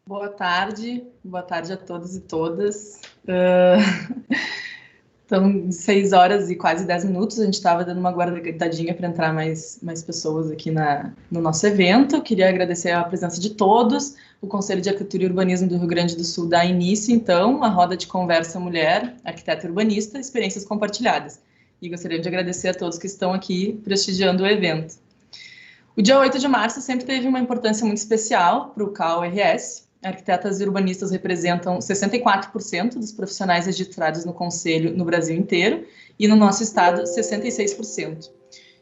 Boa tarde a todos e todas. Então, 6 horas e quase 10 minutos, a gente estava dando uma guardadinha para entrar mais pessoas aqui no nosso evento. Queria agradecer a presença de todos. O Conselho de Arquitetura e Urbanismo do Rio Grande do Sul dá início, então, à roda de conversa Mulher, Arquiteta e Urbanista, Experiências Compartilhadas. E gostaria de agradecer a todos que estão aqui prestigiando o evento. O dia 8 de março sempre teve uma importância muito especial para o CAU-RS. Arquitetas e urbanistas representam 64% dos profissionais registrados no Conselho no Brasil inteiro e no nosso estado 66%.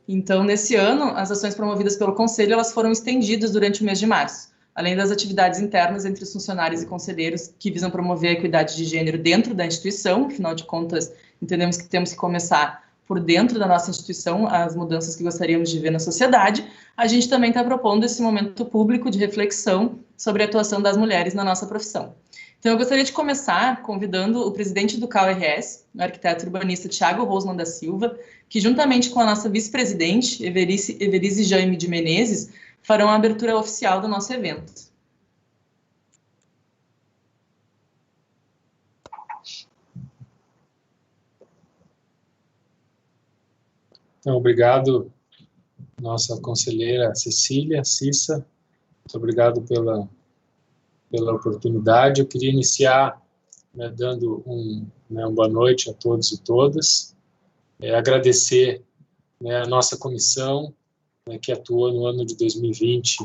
Então, nesse ano, as ações promovidas pelo Conselho elas foram estendidas durante o mês de março, além das atividades internas entre os funcionários e conselheiros que visam promover a equidade de gênero dentro da instituição. Afinal de contas, entendemos que temos que começar por dentro da nossa instituição as mudanças que gostaríamos de ver na sociedade. A gente também está propondo esse momento público de reflexão sobre a atuação das mulheres na nossa profissão. Então, eu gostaria de começar convidando o presidente do CAU-RS, o arquiteto urbanista Thiago Rosman da Silva, que juntamente com a nossa vice-presidente, Everise Jaime de Menezes, farão a abertura oficial do nosso evento. Então, obrigado, nossa conselheira Cecília, Cissa, muito obrigado pela oportunidade. Eu queria iniciar dando uma boa noite a todos e todas, agradecer a nossa comissão que atuou no ano de 2020,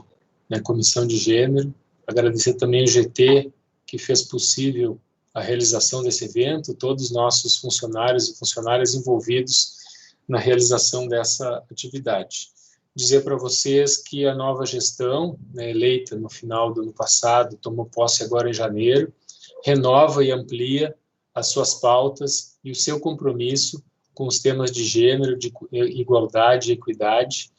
Comissão de Gênero, agradecer também o GT, que fez possível a realização desse evento, todos os nossos funcionários e funcionárias envolvidos na realização dessa atividade. Dizer para vocês que a nova gestão, eleita no final do ano passado, tomou posse agora em janeiro, renova e amplia as suas pautas e o seu compromisso com os temas de gênero, de igualdade e equidade.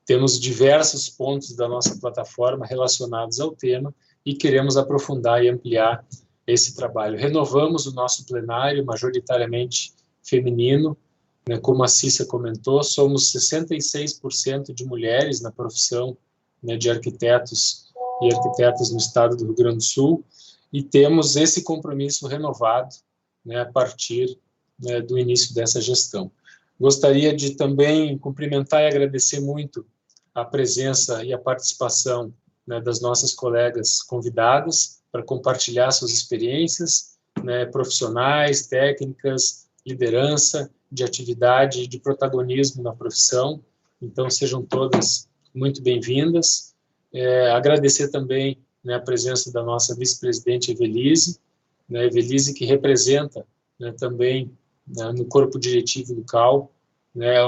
Temos diversos pontos da nossa plataforma relacionados ao tema e queremos aprofundar e ampliar esse trabalho. Renovamos o nosso plenário, majoritariamente feminino. Como a Cissa comentou, somos 66% de mulheres na profissão de arquitetos e arquitetas no estado do Rio Grande do Sul, e temos esse compromisso renovado a partir do início dessa gestão. Gostaria de também cumprimentar e agradecer muito a presença e a participação das nossas colegas convidadas para compartilhar suas experiências profissionais, técnicas, liderança, de atividade, de protagonismo na profissão. Então, sejam todas muito bem-vindas. Agradecer também a presença da nossa vice-presidente Everise, Everise que representa também no corpo diretivo do CAU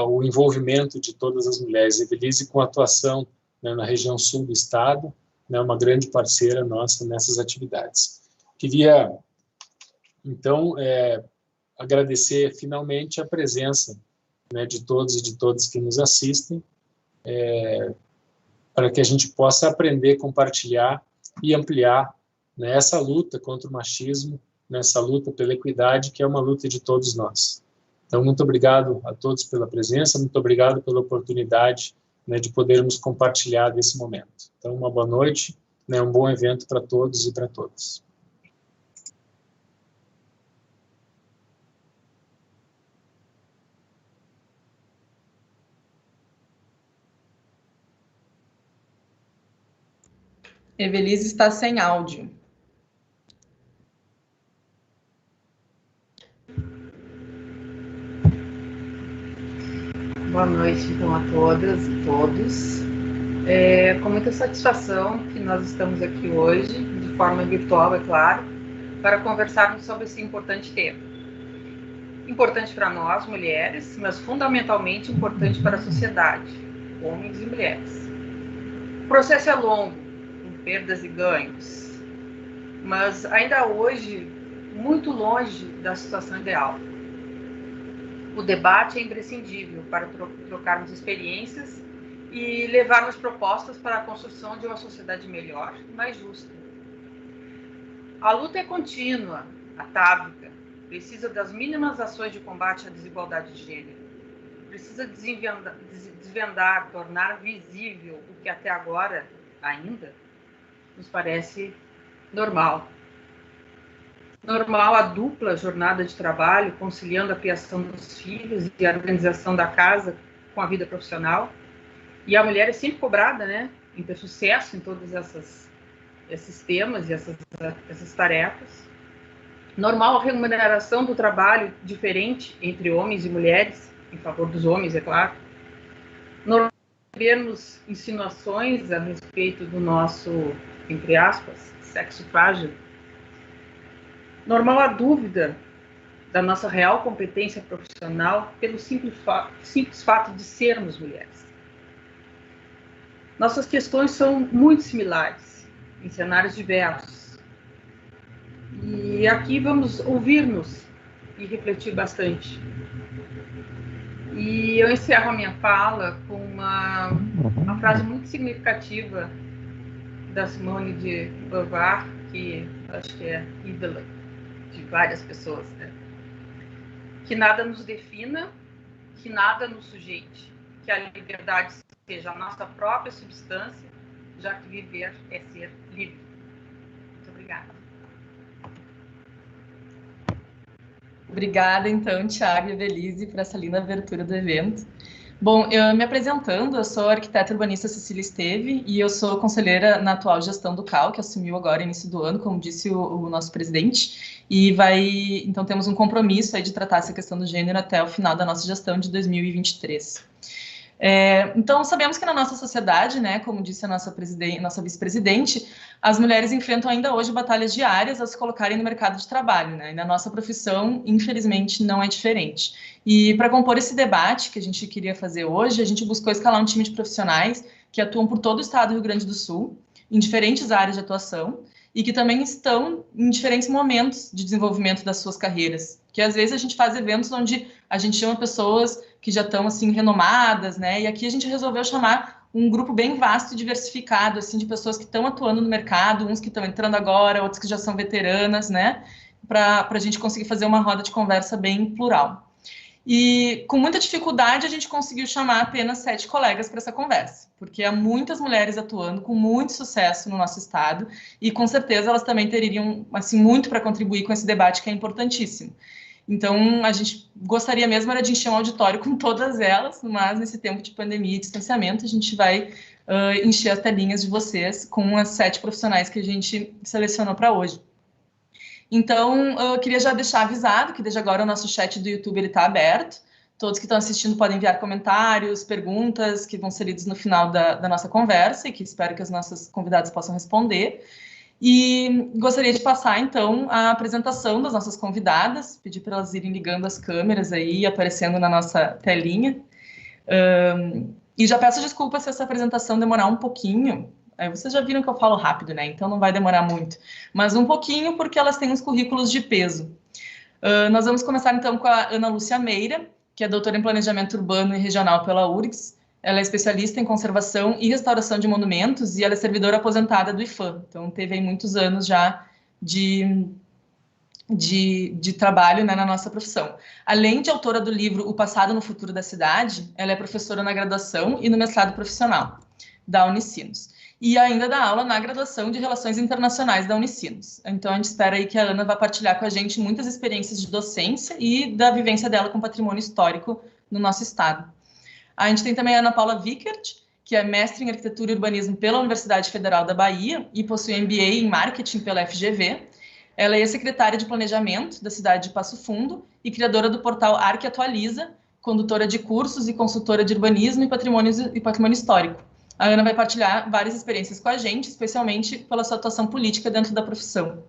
o envolvimento de todas as mulheres. Everise com atuação na região sul do estado, uma grande parceira nossa nessas atividades. Queria, então, agradecer finalmente a presença de todos e de todas que nos assistem, para que a gente possa aprender, compartilhar e ampliar essa luta contra o machismo, nessa luta pela equidade, que é uma luta de todos nós. Então, muito obrigado a todos pela presença, muito obrigado pela oportunidade de podermos compartilhar desse momento. Então, uma boa noite, um bom evento para todos e para todas. Everise está sem áudio. Boa noite, então, a todas e todos. Com muita satisfação que nós estamos aqui hoje, de forma virtual, é claro, para conversarmos sobre esse importante tema. Importante para nós, mulheres, mas fundamentalmente importante para a sociedade, homens e mulheres. O processo é longo, perdas e ganhos, mas ainda hoje muito longe da situação ideal. O debate é imprescindível para trocarmos experiências e levarmos propostas para a construção de uma sociedade melhor e mais justa. A luta é contínua, atávica, precisa das mínimas ações de combate à desigualdade de gênero, precisa desvendar, tornar visível o que até agora ainda nos parece Normal. Normal a dupla jornada de trabalho, conciliando a criação dos filhos e a organização da casa com a vida profissional. E a mulher é sempre cobrada, né, em ter sucesso em todos esses temas e essas tarefas. Normal a remuneração do trabalho diferente entre homens e mulheres, em favor dos homens, é claro. Normal vermos insinuações a respeito do nosso, entre aspas, sexo frágil. Normal a dúvida da nossa real competência profissional pelo simples fato de sermos mulheres. Nossas questões são muito similares, em cenários diversos. E aqui vamos ouvir-nos e refletir bastante. E eu encerro a minha fala com uma frase muito significativa da Simone de Beauvoir, que acho que é ídola de várias pessoas, né? Que nada nos defina, que nada nos sujeite, que a liberdade seja a nossa própria substância, já que viver é ser livre. Muito obrigada. Obrigada, então, Thiago e Evelise, por essa linda abertura do evento. Bom, eu me apresentando, eu sou a arquiteta urbanista Cecília Esteve e eu sou conselheira na atual gestão do CAL, que assumiu agora início do ano, como disse o nosso presidente, e então temos um compromisso aí de tratar essa questão do gênero até o final da nossa gestão de 2023. Então, sabemos que na nossa sociedade, né, como disse a nossa vice-presidente, as mulheres enfrentam ainda hoje batalhas diárias ao se colocarem no mercado de trabalho, né, e na nossa profissão, infelizmente, não é diferente. E para compor esse debate que a gente queria fazer hoje, a gente buscou escalar um time de profissionais que atuam por todo o estado do Rio Grande do Sul, em diferentes áreas de atuação, e que também estão em diferentes momentos de desenvolvimento das suas carreiras. Que às vezes a gente faz eventos onde a gente chama pessoas que já estão assim renomadas, né? E aqui a gente resolveu chamar um grupo bem vasto e diversificado, assim, de pessoas que estão atuando no mercado, uns que estão entrando agora, outros que já são veteranas, né? Para a gente conseguir fazer uma roda de conversa bem plural. E com muita dificuldade a gente conseguiu chamar apenas 7 colegas para essa conversa, porque há muitas mulheres atuando com muito sucesso no nosso estado e com certeza elas também teriam assim muito para contribuir com esse debate que é importantíssimo. Então a gente gostaria mesmo era de encher um auditório com todas elas, mas nesse tempo de pandemia e distanciamento a gente vai encher as telinhas de vocês com as 7 profissionais que a gente selecionou para hoje. Então, eu queria já deixar avisado que desde agora o nosso chat do YouTube está aberto. Todos que estão assistindo podem enviar comentários, perguntas que vão ser lidos no final da nossa conversa e que espero que as nossas convidadas possam responder. E gostaria de passar, então, a apresentação das nossas convidadas, pedir para elas irem ligando as câmeras aí, aparecendo na nossa telinha. E já peço desculpas se essa apresentação demorar um pouquinho. Vocês já viram que eu falo rápido, né? Então não vai demorar muito. Mas um pouquinho, porque elas têm uns currículos de peso. Nós vamos começar, então, com a Ana Lúcia Meira, que é doutora em Planejamento Urbano e Regional pela URGS. Ela é especialista em conservação e restauração de monumentos e ela é servidora aposentada do IFAM. Então, teve aí muitos anos já de trabalho, né, na nossa profissão. Além de autora do livro O Passado no Futuro da Cidade, ela é professora na graduação e no mestrado profissional da Unicinos. E ainda dá aula na graduação de Relações Internacionais da Unicinos. Então, a gente espera aí que a Ana vá partilhar com a gente muitas experiências de docência e da vivência dela com patrimônio histórico no nosso estado. A gente tem também a Ana Paula Vickert, que é mestre em Arquitetura e Urbanismo pela Universidade Federal da Bahia e possui MBA em Marketing pela FGV. Ela é secretária de Planejamento da cidade de Passo Fundo e criadora do portal Arque Atualiza, condutora de cursos e consultora de urbanismo e patrimônio histórico. A Ana vai partilhar várias experiências com a gente, especialmente pela sua atuação política dentro da profissão.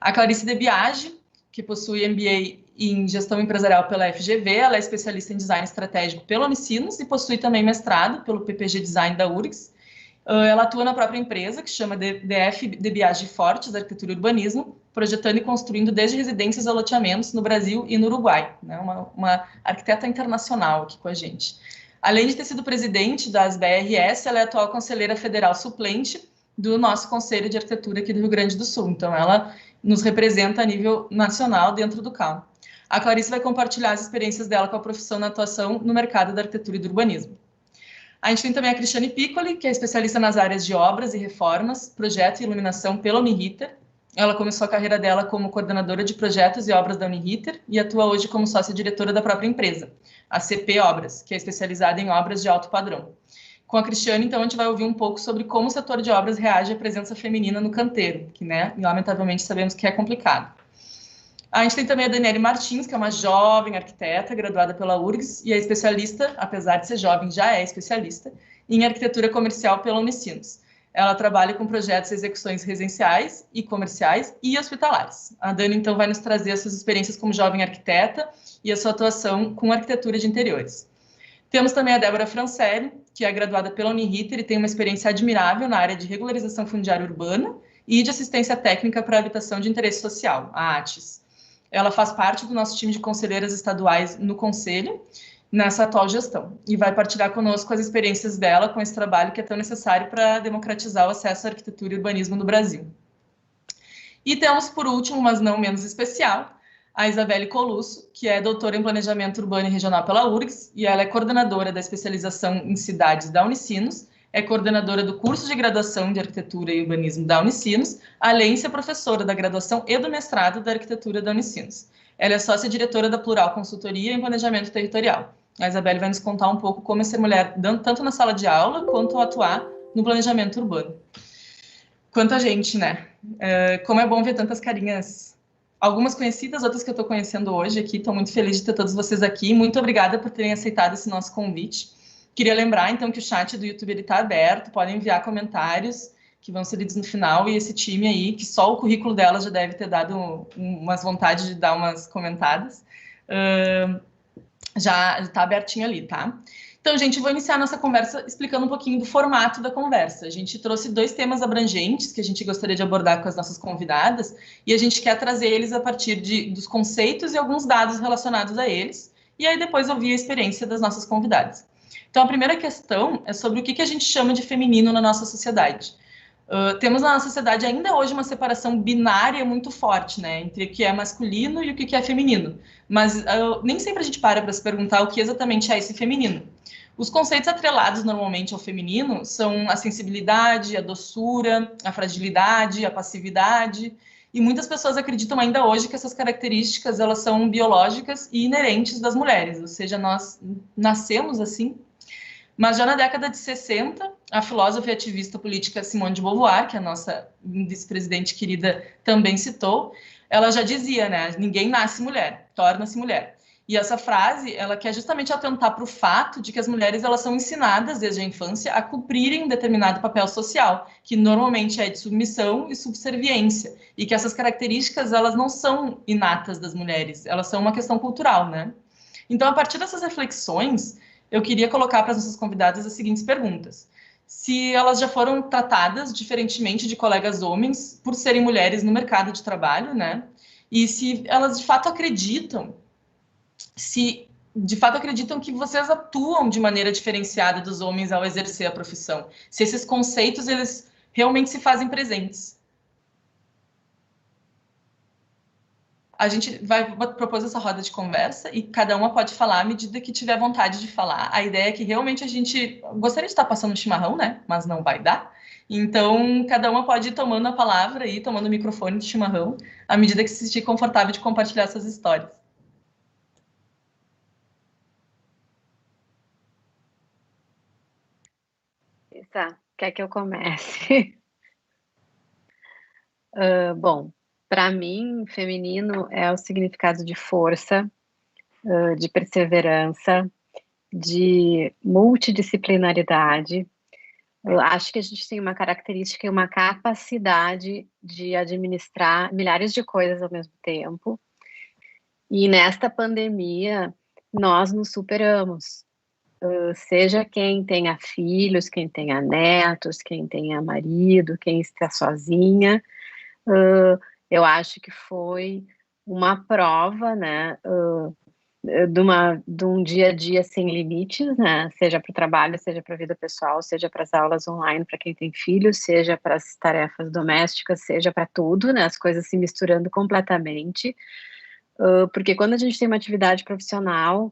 A Clarice De Biagi, que possui MBA em Gestão Empresarial pela FGV, ela é especialista em Design Estratégico pela Unicinos e possui também mestrado pelo PPG Design da URGS. Ela atua na própria empresa, que chama DF De Biagi Fortes, Arquitetura e Urbanismo, projetando e construindo desde residências a loteamentos no Brasil e no Uruguai. Né? Uma arquiteta internacional aqui com a gente. Além de ter sido presidente das BRS, ela é atual conselheira federal suplente do nosso Conselho de Arquitetura aqui do Rio Grande do Sul. Então, ela nos representa a nível nacional dentro do CAL. A Clarice vai compartilhar as experiências dela com a profissão na atuação no mercado da arquitetura e do urbanismo. A gente tem também a Cristiane Piccoli, que é especialista nas áreas de obras e reformas, projeto e iluminação pela Uniriter, Ela começou a carreira dela como coordenadora de projetos e obras da Uniriter e atua hoje como sócia-diretora da própria empresa, a CP Obras, que é especializada em obras de alto padrão. Com a Cristiane, então, a gente vai ouvir um pouco sobre como o setor de obras reage à presença feminina no canteiro, que, né, lamentavelmente sabemos que é complicado. A gente tem também a Daniele Martins, que é uma jovem arquiteta, graduada pela URGS, e é especialista, apesar de ser jovem, já é especialista, em arquitetura comercial pela Unicinos. Ela trabalha com projetos e execuções residenciais e comerciais e hospitalares. A Dani, então, vai nos trazer as suas experiências como jovem arquiteta e a sua atuação com arquitetura de interiores. Temos também a Débora Francelli, que é graduada pela Uniriter e tem uma experiência admirável na área de regularização fundiária urbana e de assistência técnica para a habitação de interesse social, a ATIS. Ela faz parte do nosso time de conselheiras estaduais no Conselho, nessa atual gestão, e vai partilhar conosco as experiências dela com esse trabalho que é tão necessário para democratizar o acesso à arquitetura e urbanismo no Brasil. E temos, por último, mas não menos especial, a Isabelle Colusso, que é doutora em Planejamento Urbano e Regional pela URGS, e ela é coordenadora da especialização em cidades da Unicinos, é coordenadora do curso de graduação de Arquitetura e Urbanismo da Unicinos, além de ser professora da graduação e do mestrado da Arquitetura da Unicinos. Ela é sócia-diretora da Plural Consultoria em Planejamento Territorial. A Isabelle vai nos contar um pouco como é ser mulher, tanto na sala de aula, quanto atuar no planejamento urbano. Quanta gente, né? Como é bom ver tantas carinhas, algumas conhecidas, outras que eu estou conhecendo hoje aqui. Estou muito feliz de ter todos vocês aqui. Muito obrigada por terem aceitado esse nosso convite. Queria lembrar, então, que o chat do YouTube está aberto, podem enviar comentários que vão ser lidos no final, e esse time aí, que só o currículo dela já deve ter dado umas vontades de dar umas comentadas, já está abertinho ali, tá? Então, gente, vou iniciar nossa conversa explicando um pouquinho do formato da conversa. A gente trouxe 2 temas abrangentes que a gente gostaria de abordar com as nossas convidadas, e a gente quer trazer eles a partir dos conceitos e alguns dados relacionados a eles, e aí depois ouvir a experiência das nossas convidadas. Então, a primeira questão é sobre o que a gente chama de feminino na nossa sociedade. Temos na nossa sociedade ainda hoje uma separação binária muito forte, né, entre o que é masculino e o que é feminino. Mas nem sempre a gente para se perguntar o que exatamente é esse feminino. Os conceitos atrelados normalmente ao feminino são a sensibilidade, a doçura, a fragilidade, a passividade, e muitas pessoas acreditam ainda hoje que essas características elas são biológicas e inerentes das mulheres, ou seja, nós nascemos assim. Mas já na década de 60, a filósofa e ativista política Simone de Beauvoir, que a nossa vice-presidente querida também citou, ela já dizia, né, ninguém nasce mulher, torna-se mulher. E essa frase, ela quer justamente atentar para o fato de que as mulheres elas são ensinadas desde a infância a cumprirem um determinado papel social, que normalmente é de submissão e subserviência, e que essas características elas não são inatas das mulheres, elas são uma questão cultural, né? Então, a partir dessas reflexões, eu queria colocar para as nossas convidadas as seguintes perguntas. Se elas já foram tratadas diferentemente de colegas homens por serem mulheres no mercado de trabalho, né? E se elas de fato acreditam que vocês atuam de maneira diferenciada dos homens ao exercer a profissão. Se esses conceitos, eles realmente se fazem presentes. A gente vai propor essa roda de conversa e cada uma pode falar à medida que tiver vontade de falar. A ideia é que realmente a gente gostaria de estar passando um chimarrão, né? Mas não vai dar. Então, cada uma pode ir tomando a palavra e tomando o microfone de chimarrão à medida que se sentir confortável de compartilhar suas histórias. Tá, quer que eu comece? Bom, para mim, feminino é o significado de força, de perseverança, de multidisciplinaridade. Eu acho que a gente tem uma característica e uma capacidade de administrar milhares de coisas ao mesmo tempo. E nesta pandemia, nós nos superamos. Seja quem tenha filhos, quem tenha netos, quem tenha marido, quem está sozinha, eu acho que foi uma prova, né, de um dia a dia sem limites, né, seja para o trabalho, seja para a vida pessoal, seja para as aulas online para quem tem filhos, seja para as tarefas domésticas, seja para tudo, né, as coisas se misturando completamente, porque quando a gente tem uma atividade profissional,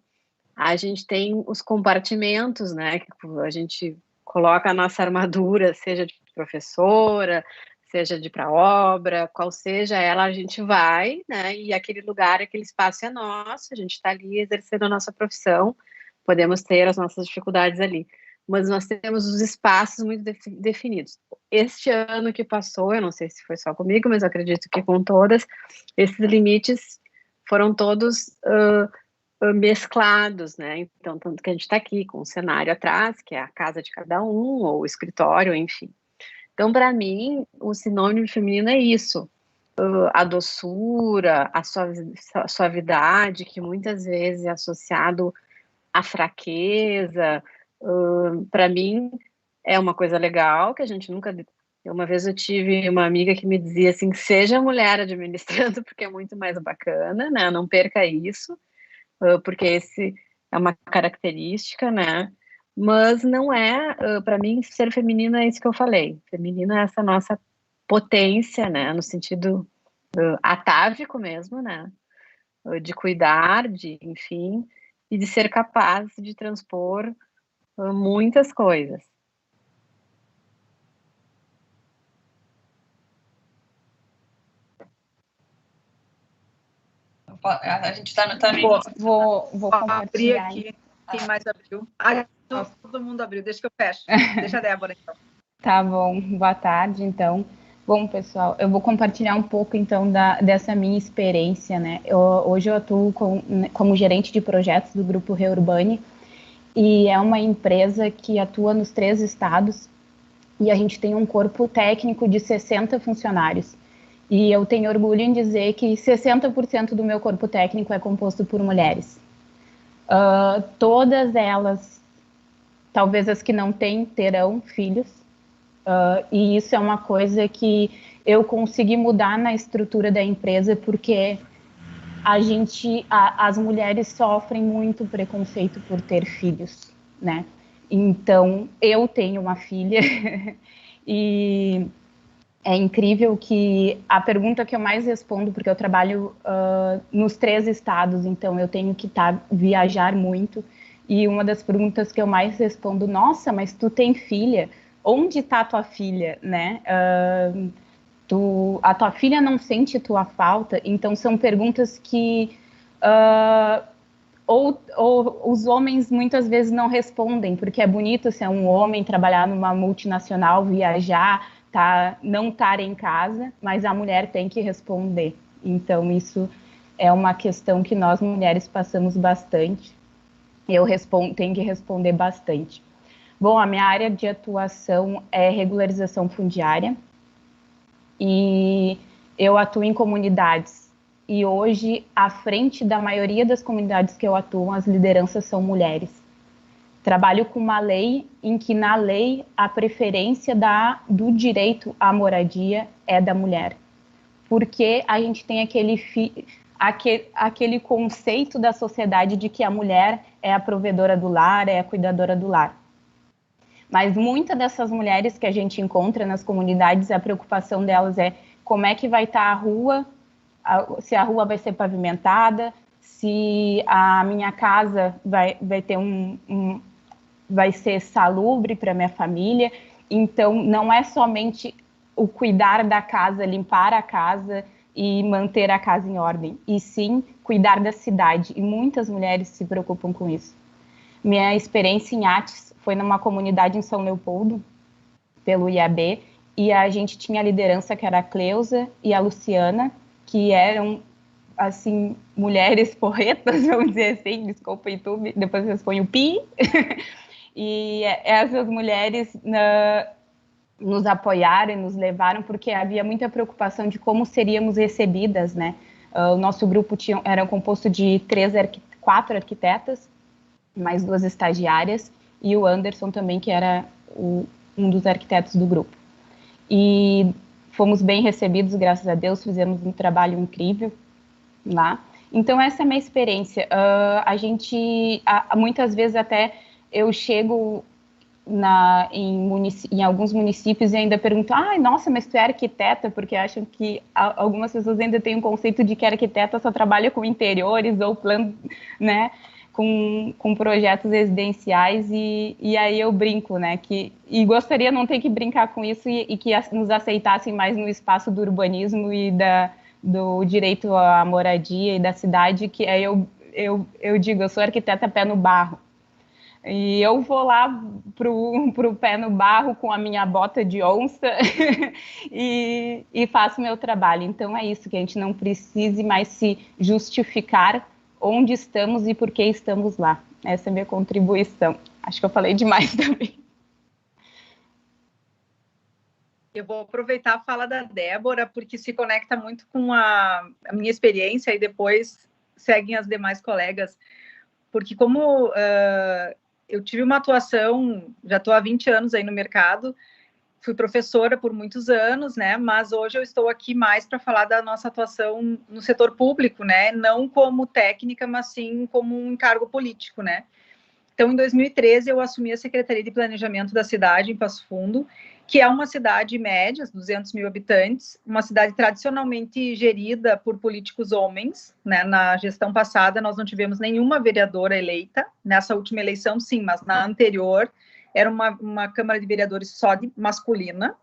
a gente tem os compartimentos, né, que a gente coloca a nossa armadura, seja de professora, seja de ir para obra, qual seja ela, a gente vai, né? E aquele lugar, aquele espaço é nosso, a gente está ali exercendo a nossa profissão, podemos ter as nossas dificuldades ali, mas nós temos os espaços muito definidos. Este ano que passou, eu não sei se foi só comigo, mas eu acredito que com todas, esses limites foram todos mesclados, né? Então, tanto que a gente está aqui com o cenário atrás, que é a casa de cada um, ou o escritório, enfim. Então, para mim, o sinônimo feminino é isso, a doçura, a suavidade, que muitas vezes é associado à fraqueza. Para mim, é uma coisa legal, que a gente nunca... Uma vez eu tive uma amiga que me dizia assim, seja mulher administrando, porque é muito mais bacana, né? Não perca isso, porque esse é uma característica, né? Mas não é, para mim, ser feminino é isso que eu falei. Feminino é essa nossa potência, né? No sentido atávico mesmo, né? De cuidar, de, enfim, e de ser capaz de transpor muitas coisas. A gente tá no... Vou compartilhar aqui. Quem mais abriu? Todo mundo abriu, deixa que eu fecho. Deixa a Débora, então. Tá bom, boa tarde, então. Bom, pessoal, eu vou compartilhar um pouco, então, dessa minha experiência, né? Hoje eu atuo como gerente de projetos do Grupo Reurbani, e é uma empresa que atua nos 3 estados, e a gente tem um corpo técnico de 60 funcionários. E eu tenho orgulho em dizer que 60% do meu corpo técnico é composto por mulheres. Todas elas, talvez as que não têm, terão filhos. E isso é uma coisa que eu consegui mudar na estrutura da empresa, porque as mulheres sofrem muito preconceito por ter filhos, né? Então, eu tenho uma filha e é incrível que a pergunta que eu mais respondo, porque eu trabalho nos 3 estados, então eu tenho que viajar muito, e uma das perguntas que eu mais respondo, nossa, mas tu tem filha? Onde está tua filha, né? A tua filha não sente tua falta? Então são perguntas que ou os homens muitas vezes não respondem, porque é bonito ser um homem, trabalhar numa multinacional, viajar, não estar em casa, mas a mulher tem que responder. Então isso é uma questão que nós mulheres passamos bastante. Eu tenho que responder bastante. Bom, a minha área de atuação é regularização fundiária e eu atuo em comunidades. E hoje, à frente da maioria das comunidades que eu atuo, as lideranças são mulheres. Trabalho com uma lei em que, na lei, a preferência do direito à moradia é da mulher. Porque a gente tem aquele conceito da sociedade de que a mulher é a provedora do lar, é a cuidadora do lar. Mas muitas dessas mulheres que a gente encontra nas comunidades, a preocupação delas é como é que vai estar a rua, se a rua vai ser pavimentada, se a minha casa vai ser salubre para minha família. Então, não é somente o cuidar da casa, limpar a casa e manter a casa em ordem, e sim cuidar da cidade. E muitas mulheres se preocupam com isso. Minha experiência em Ates foi numa comunidade em São Leopoldo, pelo IAB, e a gente tinha a liderança que era a Cleusa e a Luciana, que eram, assim, mulheres porretas, vamos dizer assim, desculpa, YouTube, depois vocês põem o pi. E essas mulheres nos apoiaram e nos levaram, porque havia muita preocupação de como seríamos recebidas, né? O nosso grupo era composto de 4 arquitetas, mais 2 estagiárias, e o Anderson também, que era um dos arquitetos do grupo. E fomos bem recebidos, graças a Deus, fizemos um trabalho incrível lá. Então, essa é a minha experiência. Muitas vezes até eu chego em alguns municípios e ainda pergunto, nossa, mas tu é arquiteta? Porque acham que algumas pessoas ainda têm um conceito de que arquiteta só trabalha com interiores ou plano, né? com projetos residenciais, e aí eu brinco, né, e gostaria não ter que brincar com isso e que nos aceitassem mais no espaço do urbanismo e do direito à moradia e da cidade, que aí eu digo, eu sou arquiteta pé no barro, e eu vou lá pro pé no barro com a minha bota de onça e faço meu trabalho. Então é isso, que a gente não precise mais se justificar onde estamos e por que estamos lá. Essa é a minha contribuição. Acho que eu falei demais também. Eu vou aproveitar a fala da Débora, porque se conecta muito com a minha experiência e depois seguem as demais colegas. Porque como eu tive uma atuação, já estou há 20 anos aí no mercado, fui professora por muitos anos, né? Mas hoje eu estou aqui mais para falar da nossa atuação no setor público, né? Não como técnica, mas sim como um encargo político, né? Então, em 2013, eu assumi a Secretaria de Planejamento da cidade, em Passo Fundo, que é uma cidade média, 200 mil habitantes, uma cidade tradicionalmente gerida por políticos homens, né? Na gestão passada, nós não tivemos nenhuma vereadora eleita, nessa última eleição, sim, mas na anterior, era uma Câmara de Vereadores só de masculina,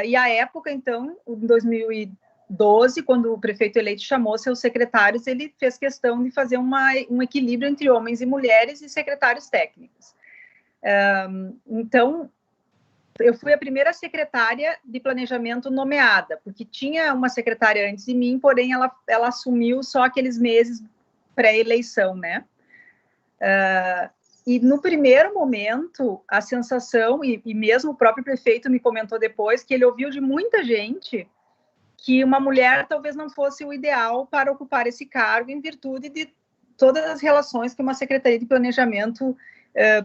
e à época, então, em 2012, quando o prefeito eleito chamou seus secretários, ele fez questão de fazer um equilíbrio entre homens e mulheres e secretários técnicos. Então, eu fui a primeira secretária de planejamento nomeada, porque tinha uma secretária antes de mim, porém ela assumiu só aqueles meses pré-eleição, né? E no primeiro momento, a sensação, e mesmo o próprio prefeito me comentou depois, que ele ouviu de muita gente que uma mulher talvez não fosse o ideal para ocupar esse cargo, em virtude de todas as relações que uma secretaria de planejamento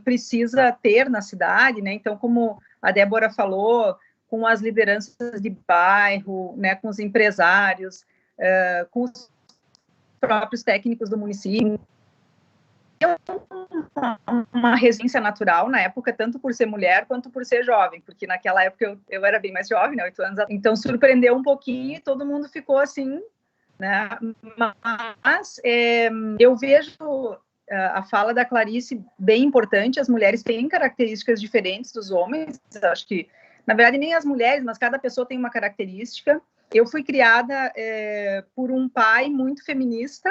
precisa ter na cidade, né? Então, como a Débora falou, com as lideranças de bairro, né, com os empresários, com os próprios técnicos do município, uma resistência natural na época, tanto por ser mulher quanto por ser jovem, porque naquela época eu era bem mais jovem, né, 8 anos, então surpreendeu um pouquinho e todo mundo ficou assim, né, mas eu vejo a fala da Clarice bem importante. As mulheres têm características diferentes dos homens, acho que, na verdade, nem as mulheres, mas cada pessoa tem uma característica. Eu fui criada por um pai muito feminista.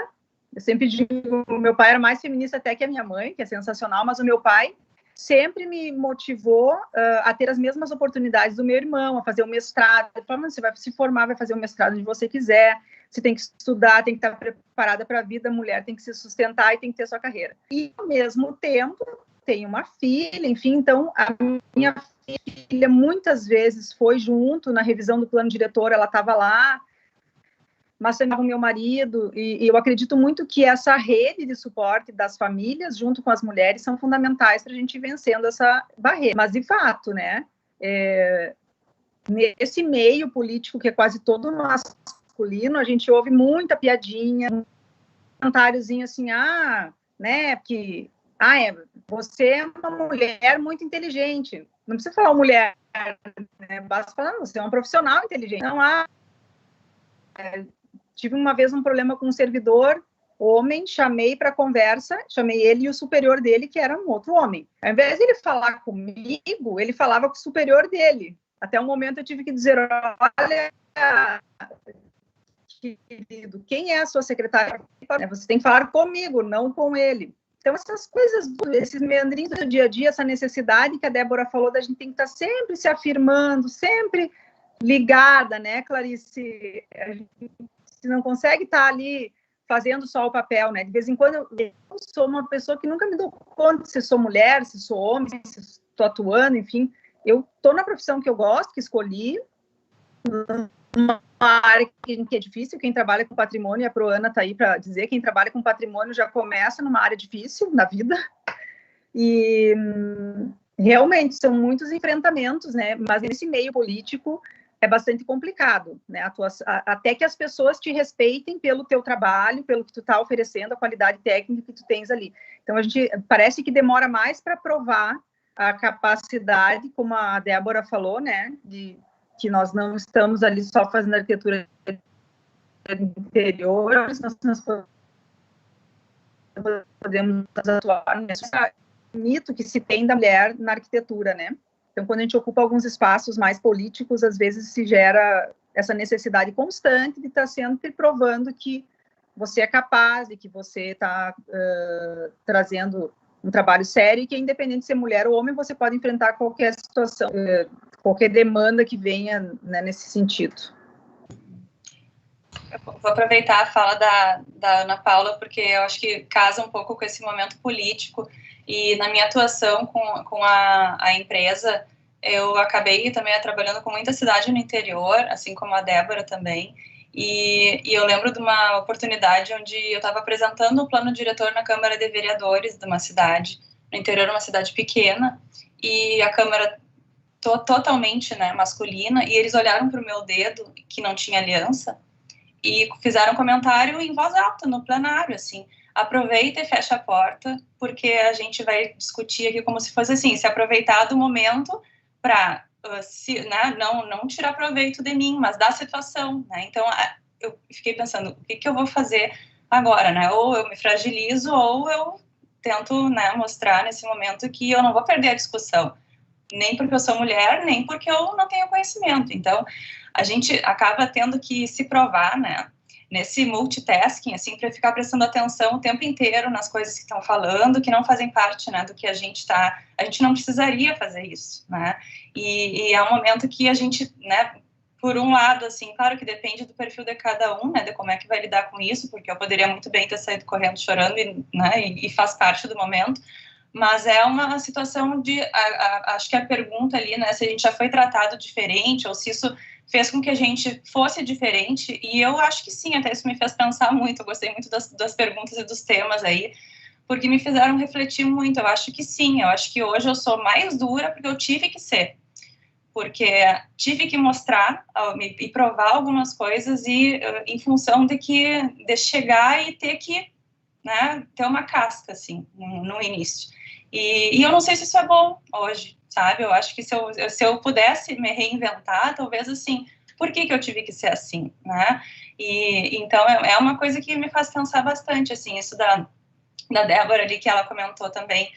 Eu sempre digo, meu pai era mais feminista até que a minha mãe, que é sensacional, mas o meu pai sempre me motivou a ter as mesmas oportunidades do meu irmão, a fazer um mestrado. Ele falou, você vai se formar, vai fazer o mestrado onde você quiser, você tem que estudar, tem que estar preparada para a vida, a mulher tem que se sustentar e tem que ter sua carreira. E, ao mesmo tempo, tenho uma filha, enfim, então, a minha filha muitas vezes foi junto na revisão do plano diretor, ela estava lá, mas também com o meu marido, e eu acredito muito que essa rede de suporte das famílias, junto com as mulheres, são fundamentais para a gente ir vencendo essa barreira. Mas, de fato, né, nesse meio político que é quase todo masculino, a gente ouve muita piadinha, um comentáriozinho assim, né, que, você é uma mulher muito inteligente. Não precisa falar mulher, né, basta falar, você é um profissional inteligente. Não tive uma vez um problema com um servidor homem, chamei para conversa, chamei ele e o superior dele, que era um outro homem. Ao invés de ele falar comigo, ele falava com o superior dele. Até um momento eu tive que dizer, olha, querido, quem é a sua secretária? Você tem que falar comigo, não com ele. Então, essas coisas, esses meandrinhos do dia a dia, essa necessidade que a Débora falou, da gente tem que estar sempre se afirmando, sempre ligada, né, Clarice? A gente não consegue estar ali fazendo só o papel, né? De vez em quando eu sou uma pessoa que nunca me dou conta se sou mulher, se sou homem, se estou atuando, enfim. Eu estou na profissão que eu gosto, que escolhi, uma área que é difícil. Quem trabalha com patrimônio, a Proana está aí para dizer, quem trabalha com patrimônio já começa numa área difícil na vida. E realmente são muitos enfrentamentos, né? Mas nesse meio político é bastante complicado, né? Até que as pessoas te respeitem pelo teu trabalho, pelo que tu está oferecendo, a qualidade técnica que tu tens ali. Então, a gente parece que demora mais para provar a capacidade, como a Débora falou, né? De que nós não estamos ali só fazendo arquitetura interior, nós podemos atuar nesse mito que se tem da mulher na arquitetura, né? Então, quando a gente ocupa alguns espaços mais políticos, às vezes se gera essa necessidade constante de estar sempre provando que você é capaz e que você está trazendo um trabalho sério e que, independente de ser mulher ou homem, você pode enfrentar qualquer situação, qualquer demanda que venha, né, nesse sentido. Eu vou aproveitar a fala da Ana Paula, porque eu acho que casa um pouco com esse momento político. E na minha atuação com a empresa, eu acabei também trabalhando com muita cidade no interior, assim como a Débora também. E eu lembro de uma oportunidade onde eu estava apresentando um plano diretor na Câmara de Vereadores de uma cidade, no interior, uma cidade pequena, e a Câmara totalmente, né, masculina, e eles olharam para o meu dedo, que não tinha aliança, e fizeram um comentário em voz alta no plenário, assim: aproveita e fecha a porta, porque a gente vai discutir aqui como se fosse assim, se aproveitar do momento para, né, não tirar proveito de mim, mas da situação, né? Então, eu fiquei pensando, o que eu vou fazer agora, né? Ou eu me fragilizo, ou eu tento, né, mostrar nesse momento que eu não vou perder a discussão, nem porque eu sou mulher, nem porque eu não tenho conhecimento. Então, a gente acaba tendo que se provar, né, nesse multitasking, assim, para ficar prestando atenção o tempo inteiro nas coisas que estão falando, que não fazem parte, né, do que a gente não precisaria fazer isso, né, e é um momento que a gente, né, por um lado, assim, claro que depende do perfil de cada um, né, de como é que vai lidar com isso, porque eu poderia muito bem ter saído correndo chorando, e faz parte do momento, mas é uma situação de, acho que a pergunta ali, né, se a gente já foi tratado diferente, ou se isso fez com que a gente fosse diferente, e eu acho que sim, até isso me fez pensar muito, eu gostei muito das perguntas e dos temas aí, porque me fizeram refletir muito. Eu acho que sim, eu acho que hoje eu sou mais dura porque eu tive que ser, porque tive que mostrar e provar algumas coisas, e em função de chegar e ter que, né, ter uma casca, assim, no início. E eu não sei se isso é bom hoje, sabe? Eu acho que se eu pudesse me reinventar, talvez, assim, por que eu tive que ser assim, né? E então é uma coisa que me faz pensar bastante, assim, isso da Débora ali, que ela comentou também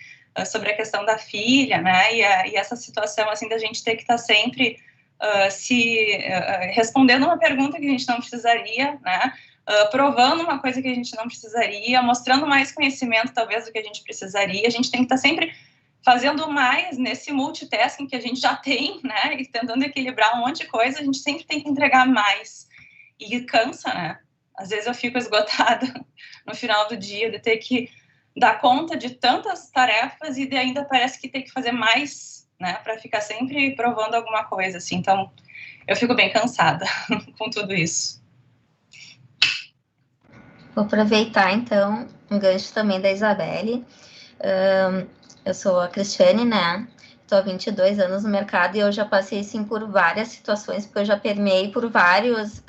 sobre a questão da filha, né? E essa situação, assim, da gente ter que estar sempre respondendo uma pergunta que a gente não precisaria, né? Provando uma coisa que a gente não precisaria, mostrando mais conhecimento, talvez, do que a gente precisaria. A gente tem que estar sempre fazendo mais nesse multitasking que a gente já tem, né, e tentando equilibrar um monte de coisa. A gente sempre tem que entregar mais, e cansa, né? Às vezes eu fico esgotada no final do dia de ter que dar conta de tantas tarefas e de ainda parece que tem que fazer mais, né, para ficar sempre provando alguma coisa, assim. Então, eu fico bem cansada com tudo isso. Vou aproveitar, então, um gancho também da Isabelle. Eu sou a Cristiane, né? Estou há 22 anos no mercado e eu já passei, sim, por várias situações, porque eu já permeei por vários...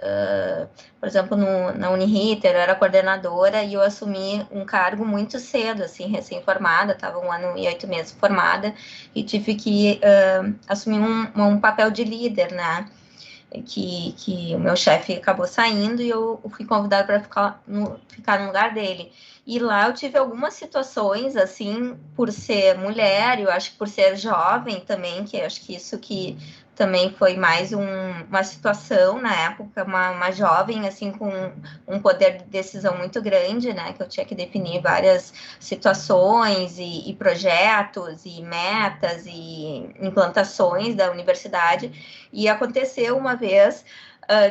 por exemplo, na Uniriter, eu era coordenadora e eu assumi um cargo muito cedo, assim, recém-formada, estava 1 ano e 8 meses formada, e tive que assumir um papel de líder, né? Que o meu chefe acabou saindo e eu fui convidada para ficar no lugar dele. E lá eu tive algumas situações, assim, por ser mulher, eu acho que por ser jovem também, que eu acho que isso que também foi mais uma situação na época, uma jovem, assim, com um poder de decisão muito grande, né, que eu tinha que definir várias situações e projetos e metas e implantações da universidade, e aconteceu uma vez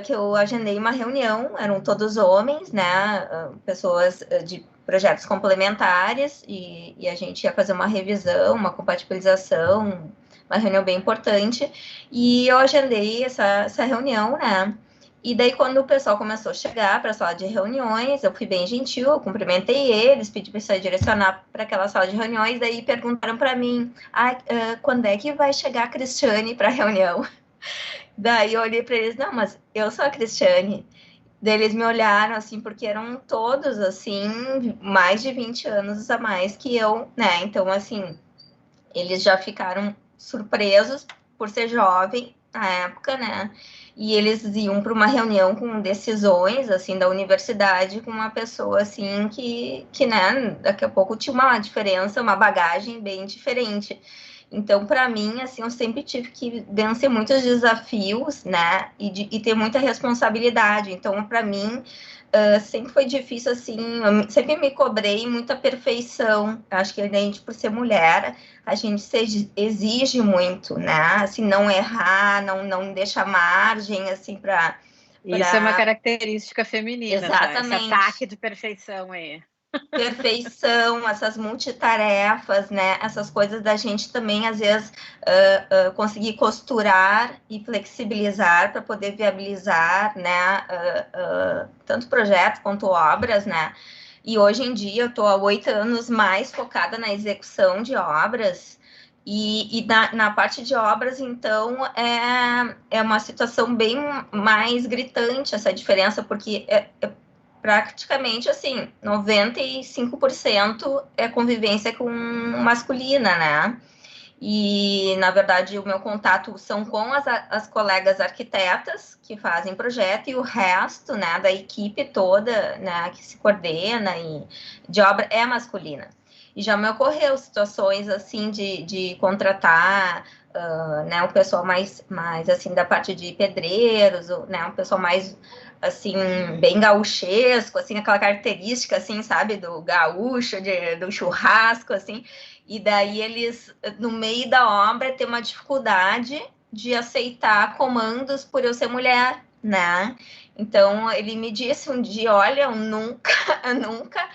que eu agendei uma reunião, eram todos homens, né, pessoas de projetos complementares, e a gente ia fazer uma revisão, uma compatibilização, uma reunião bem importante, e eu agendei essa reunião, né, e daí quando o pessoal começou a chegar para a sala de reuniões, eu fui bem gentil, eu cumprimentei eles, pedi para eles direcionar para aquela sala de reuniões, daí perguntaram para mim, quando é que vai chegar a Cristiane para a reunião? Daí eu olhei para eles, não, mas eu sou a Cristiane. Daí eles me olharam, assim, porque eram todos, assim, mais de 20 anos a mais que eu, né, então, assim, eles já ficaram surpresos por ser jovem, na época, né? E eles iam para uma reunião com decisões, assim, da universidade, com uma pessoa, assim, que, né, daqui a pouco tinha uma diferença, uma bagagem bem diferente. Então, para mim, assim, eu sempre tive que vencer muitos desafios, né, e ter muita responsabilidade. Então, para mim, sempre foi difícil, assim, eu sempre me cobrei muita perfeição. Acho que a gente, por ser mulher, a gente se exige muito, né, assim, não errar, não deixar margem, assim, para... Isso é uma característica feminina, exatamente. Esse ataque de perfeição aí. Perfeição, essas multitarefas, né? Essas coisas da gente também, às vezes, conseguir costurar e flexibilizar para poder viabilizar, né? Tanto projetos quanto obras, né? E hoje em dia eu estou há 8 anos mais focada na execução de obras. E na parte de obras, então, é uma situação bem mais gritante essa diferença, porque praticamente, assim, 95% é convivência com masculina, né? E, na verdade, o meu contato são com as colegas arquitetas que fazem projeto e o resto, né, da equipe toda, né, que se coordena e de obra é masculina. E já me ocorreu situações, assim, de contratar... né, o pessoal mais assim da parte de pedreiros, né, um pessoal mais assim bem gaúchesco, assim aquela característica assim, sabe, do gaúcho, do churrasco, assim, e daí eles no meio da obra têm uma dificuldade de aceitar comandos por eu ser mulher, né? Então ele me disse um dia, olha, eu nunca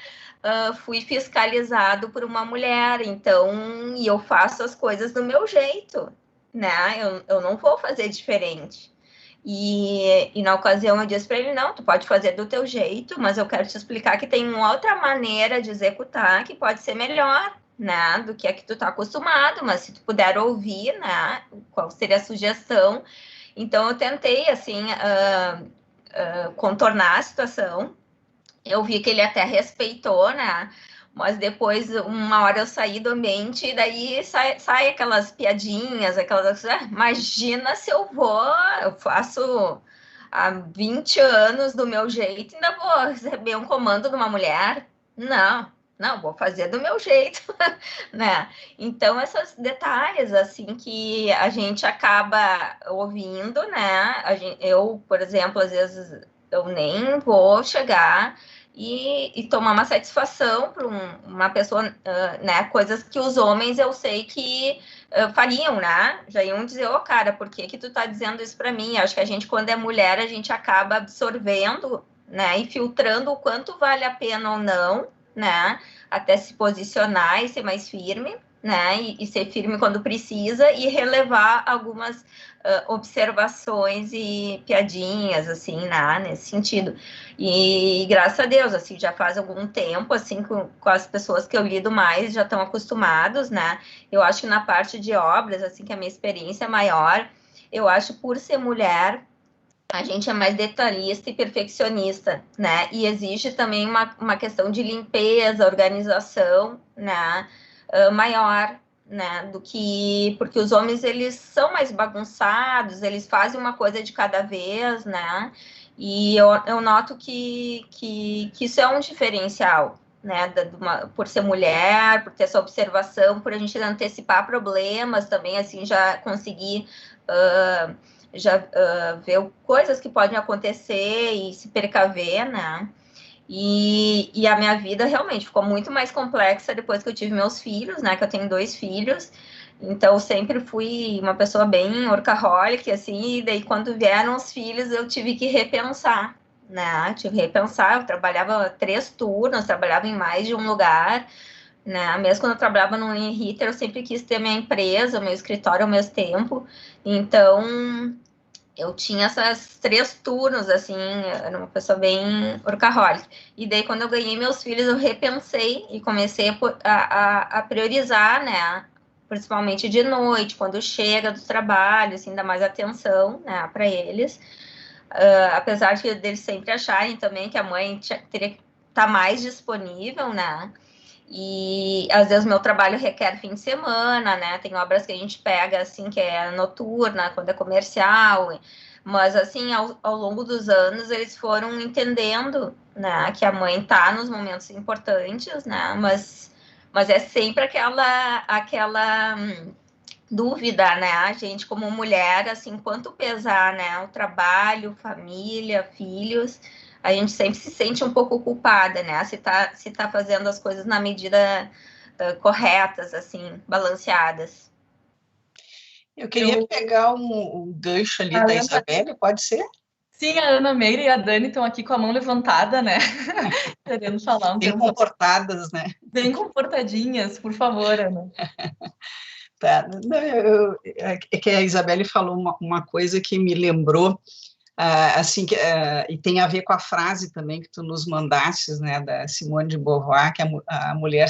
fui fiscalizado por uma mulher, então, e eu faço as coisas do meu jeito, né? Eu não vou fazer diferente. E na ocasião eu disse para ele, não, tu pode fazer do teu jeito, mas eu quero te explicar que tem uma outra maneira de executar que pode ser melhor, né? Do que a que tu tá acostumado, mas se tu puder ouvir, né? Qual seria a sugestão? Então eu tentei, assim, contornar a situação. Eu vi que ele até respeitou, né? Mas depois, uma hora eu saí do ambiente e daí sai aquelas piadinhas, aquelas... imagina se eu faço há 20 anos do meu jeito, ainda vou receber um comando de uma mulher? Não, vou fazer do meu jeito, né? Então, esses detalhes, assim, que a gente acaba ouvindo, né? Eu, por exemplo, às vezes eu nem vou chegar e tomar uma satisfação para uma pessoa, né? Coisas que os homens eu sei que fariam, né? Já iam dizer, cara, por que tu tá dizendo isso para mim? Acho que a gente, quando é mulher, a gente acaba absorvendo, né? E filtrando o quanto vale a pena ou não, né? Até se posicionar e ser mais firme, né? E ser firme quando precisa e relevar algumas observações e piadinhas, assim, né? Nesse sentido. E graças a Deus, assim, já faz algum tempo, assim, com as pessoas que eu lido mais, já estão acostumados, né? Eu acho que na parte de obras, assim, que a minha experiência é maior, eu acho por ser mulher, a gente é mais detalhista e perfeccionista, né? E exige também uma questão de limpeza, organização, né? Maior, né? Do que... Porque os homens, eles são mais bagunçados, eles fazem uma coisa de cada vez, né? E eu noto que isso é um diferencial, né? Por ser mulher, por ter essa observação, por a gente antecipar problemas também, assim, já conseguir... ver coisas que podem acontecer e se precaver, né? E a minha vida realmente ficou muito mais complexa depois que eu tive meus filhos, né? Que eu tenho 2 filhos. Então, eu sempre fui uma pessoa bem workaholic, assim, e daí quando vieram os filhos, eu tive que repensar, né? Eu trabalhava 3 turnos, trabalhava em mais de um lugar, né? Mesmo quando eu trabalhava no Inriter, eu sempre quis ter minha empresa, meu escritório ao mesmo tempo. Então, eu tinha essas 3 turnos, assim, era uma pessoa bem workaholic. E daí, quando eu ganhei meus filhos, eu repensei e comecei a priorizar, né? Principalmente de noite, quando chega do trabalho, assim, dar mais atenção, né, para eles. Apesar deles sempre acharem também que a mãe teria que estar mais disponível, né? E às vezes meu trabalho requer fim de semana, né? Tem obras que a gente pega assim, que é noturna, quando é comercial, mas assim, ao longo dos anos eles foram entendendo, né, que a mãe tá nos momentos importantes, né? Mas é sempre aquela dúvida, né? A gente como mulher, assim, quanto pesar, né? O trabalho, família, filhos, a gente sempre se sente um pouco culpada, né? Se tá fazendo as coisas na medida corretas, assim, balanceadas. Eu queria pegar um gancho ali da Isabelle, pode ser? Sim, a Ana Meire e a Dani estão aqui com a mão levantada, né? Querendo falar bem comportadas, né? Bem comportadinhas, por favor, Ana. Tá. É que a Isabelle falou uma coisa que me lembrou, assim, e tem a ver com a frase também que tu nos mandastes, né, da Simone de Beauvoir, que a mulher,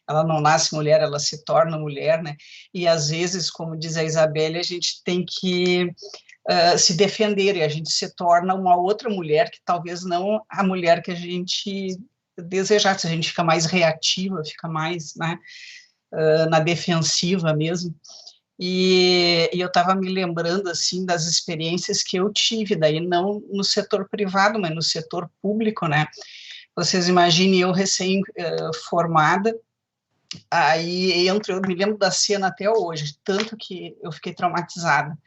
ela não nasce mulher, ela se torna mulher, né, e às vezes, como diz a Isabelle, a gente tem que se defender, e a gente se torna uma outra mulher, que talvez não a mulher que a gente desejasse, a gente fica mais reativa, fica mais, né, na defensiva mesmo. E eu estava me lembrando, assim, das experiências que eu tive, daí não no setor privado, mas no setor público, né? Vocês imaginem, eu recém-formada, aí eu me lembro da cena até hoje, tanto que eu fiquei traumatizada.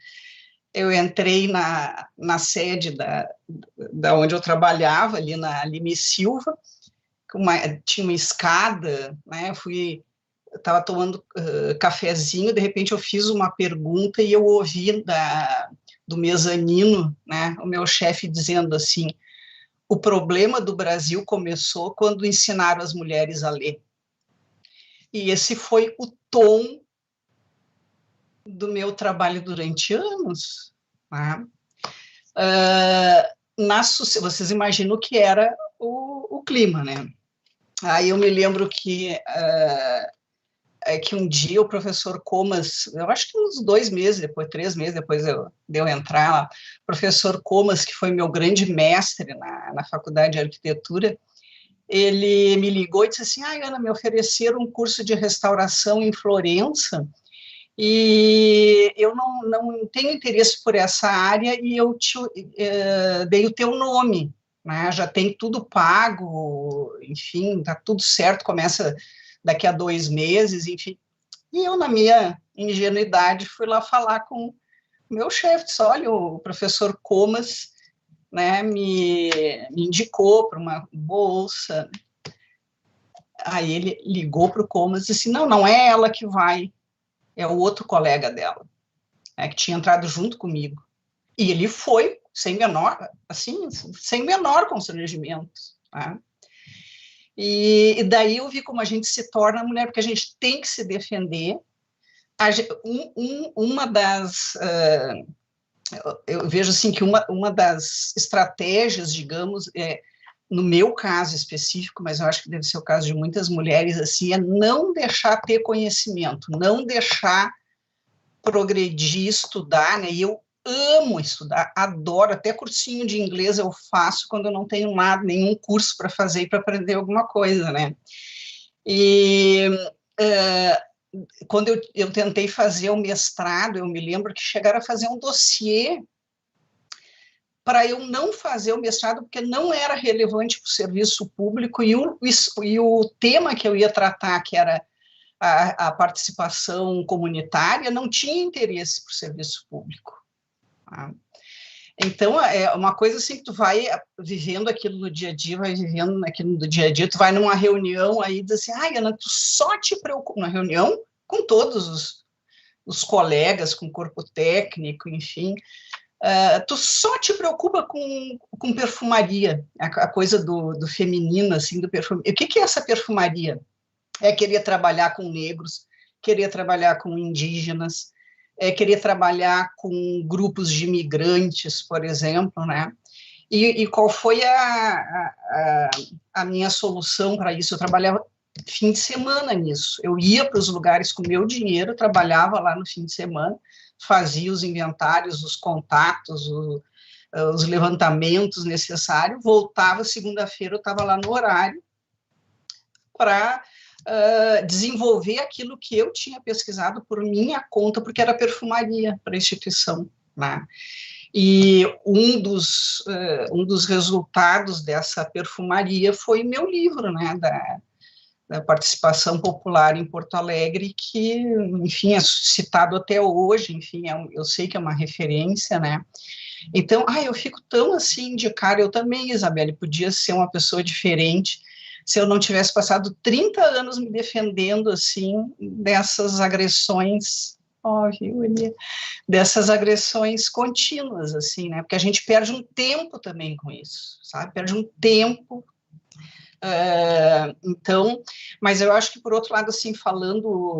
Eu entrei na sede da onde eu trabalhava, ali na Lime Silva, tinha uma escada, né? Estava tomando cafezinho, de repente eu fiz uma pergunta e eu ouvi do mezanino, né, o meu chefe dizendo assim: o problema do Brasil começou quando ensinaram as mulheres a ler. E esse foi o tom do meu trabalho durante anos. Né? Vocês imaginam o que era o clima, né? Aí eu me lembro que um dia o professor Comas, eu acho que uns 2 meses depois, 3 meses depois de eu entrar lá, o professor Comas, que foi meu grande mestre na faculdade de arquitetura, ele me ligou e disse assim: Ana, me ofereceram um curso de restauração em Florença e eu não tenho interesse por essa área e eu dei o teu nome, né? Já tem tudo pago, enfim, tá tudo certo, começa daqui a 2 meses, enfim. E eu, na minha ingenuidade, fui lá falar com o meu chefe, disse: olha, o professor Comas, né, me indicou para uma bolsa. Aí ele ligou para o Comas e disse: não é ela que vai, é o outro colega dela, né, que tinha entrado junto comigo. E ele foi, sem menor constrangimento, tá? E daí eu vi como a gente se torna mulher, porque a gente tem que se defender. Eu vejo assim que uma das estratégias, digamos, no meu caso específico, mas eu acho que deve ser o caso de muitas mulheres, assim, é não deixar ter conhecimento, não deixar progredir, estudar, né? E eu amo estudar, adoro, até cursinho de inglês eu faço quando eu não tenho nenhum curso para fazer e para aprender alguma coisa, né? E quando eu tentei fazer o mestrado, eu me lembro que chegaram a fazer um dossiê para eu não fazer o mestrado, porque não era relevante para o serviço público, e o tema que eu ia tratar, que era a participação comunitária, não tinha interesse para o serviço público. Tá? Então, é uma coisa assim que tu vai vivendo aquilo no dia a dia, tu vai numa reunião aí e diz assim: Ana, tu só te preocupa, na reunião com todos os colegas, com o corpo técnico, enfim, tu só te preocupa com perfumaria, a coisa do feminino, assim, do perfume. E o que é essa perfumaria? É querer trabalhar com negros, querer trabalhar com indígenas, querer trabalhar com grupos de imigrantes, por exemplo, né? E qual foi a minha solução para isso? Eu trabalhava fim de semana nisso. Eu ia para os lugares com meu dinheiro, trabalhava lá no fim de semana, fazia os inventários, os contatos, os levantamentos necessários, voltava segunda-feira, eu estava lá no horário para desenvolver aquilo que eu tinha pesquisado por minha conta, porque era perfumaria para a instituição, né? E um dos resultados dessa perfumaria foi meu livro, né, da participação popular em Porto Alegre, que, enfim, é citado até hoje, enfim, eu sei que é uma referência, né? Então, eu fico tão assim de cara, eu também, Isabelle, podia ser uma pessoa diferente se eu não tivesse passado 30 anos me defendendo, assim, dessas agressões, dessas agressões contínuas, assim, né? Porque a gente perde um tempo também com isso, sabe? Perde um tempo. Então, mas eu acho que, por outro lado, assim, falando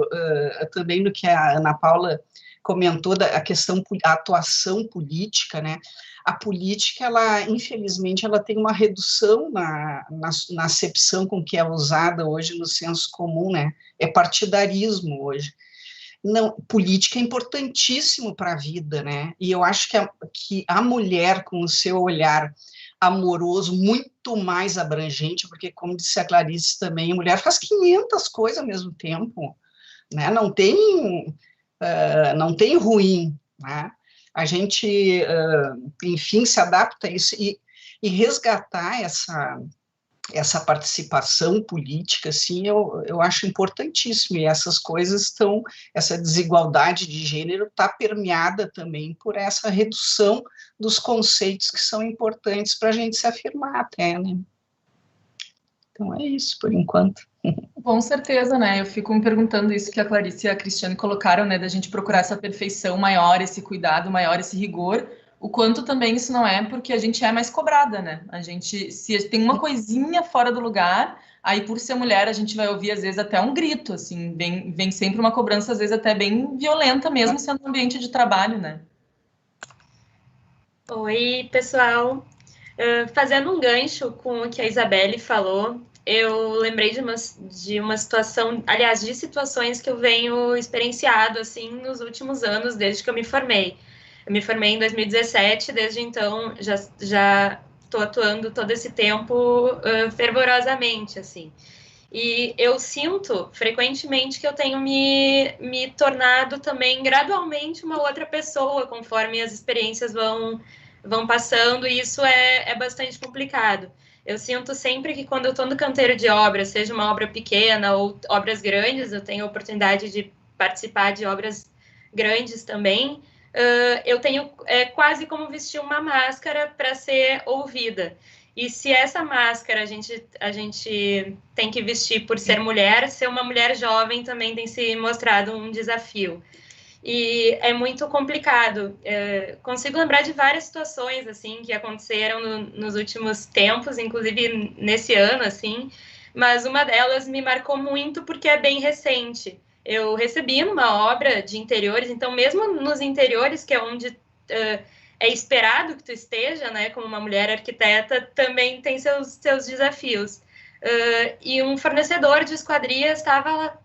também do que a Ana Paula comentou, a questão, a atuação política, né? A política, ela, infelizmente, ela tem uma redução na acepção com que é usada hoje no senso comum, né? É partidarismo hoje. Não, política é importantíssimo para a vida, né? E eu acho que a mulher, com o seu olhar amoroso, muito mais abrangente, porque, como disse a Clarice também, a mulher faz 500 coisas ao mesmo tempo, né? Não tem ruim, né? A gente, enfim, se adapta a isso e resgatar essa participação política, assim, eu acho importantíssimo, e essas coisas essa desigualdade de gênero está permeada também por essa redução dos conceitos que são importantes para a gente se afirmar até, né? Então é isso, por enquanto. Com certeza, né? Eu fico me perguntando isso que a Clarice e a Cristiane colocaram, né? Da gente procurar essa perfeição maior, esse cuidado maior, esse rigor. O quanto também isso não é porque a gente é mais cobrada, né? A gente, se tem uma coisinha fora do lugar, aí por ser mulher a gente vai ouvir às vezes até um grito, assim, vem sempre uma cobrança às vezes até bem violenta mesmo sendo um ambiente de trabalho, né? Oi, pessoal. Fazendo um gancho com o que a Isabelle falou, eu lembrei de uma situação, aliás, de situações que eu venho experienciado, assim, nos últimos anos, desde que eu me formei. Eu me formei em 2017, desde então já estou atuando todo esse tempo fervorosamente, assim. E eu sinto frequentemente que eu tenho me tornado também gradualmente uma outra pessoa, conforme as experiências vão passando, e isso é bastante complicado. Eu sinto sempre que quando eu estou no canteiro de obras, seja uma obra pequena ou obras grandes, eu tenho a oportunidade de participar de obras grandes também, eu tenho quase como vestir uma máscara para ser ouvida. E se essa máscara a gente tem que vestir por ser mulher, ser uma mulher jovem também tem se mostrado um desafio. E é muito complicado. Consigo lembrar de várias situações assim que aconteceram nos últimos tempos, inclusive nesse ano, assim, mas uma delas me marcou muito porque é bem recente. Eu recebi numa obra de interiores, então mesmo nos interiores, que é onde é esperado que tu esteja, né, como uma mulher arquiteta, também tem seus desafios. E um fornecedor de esquadrias estava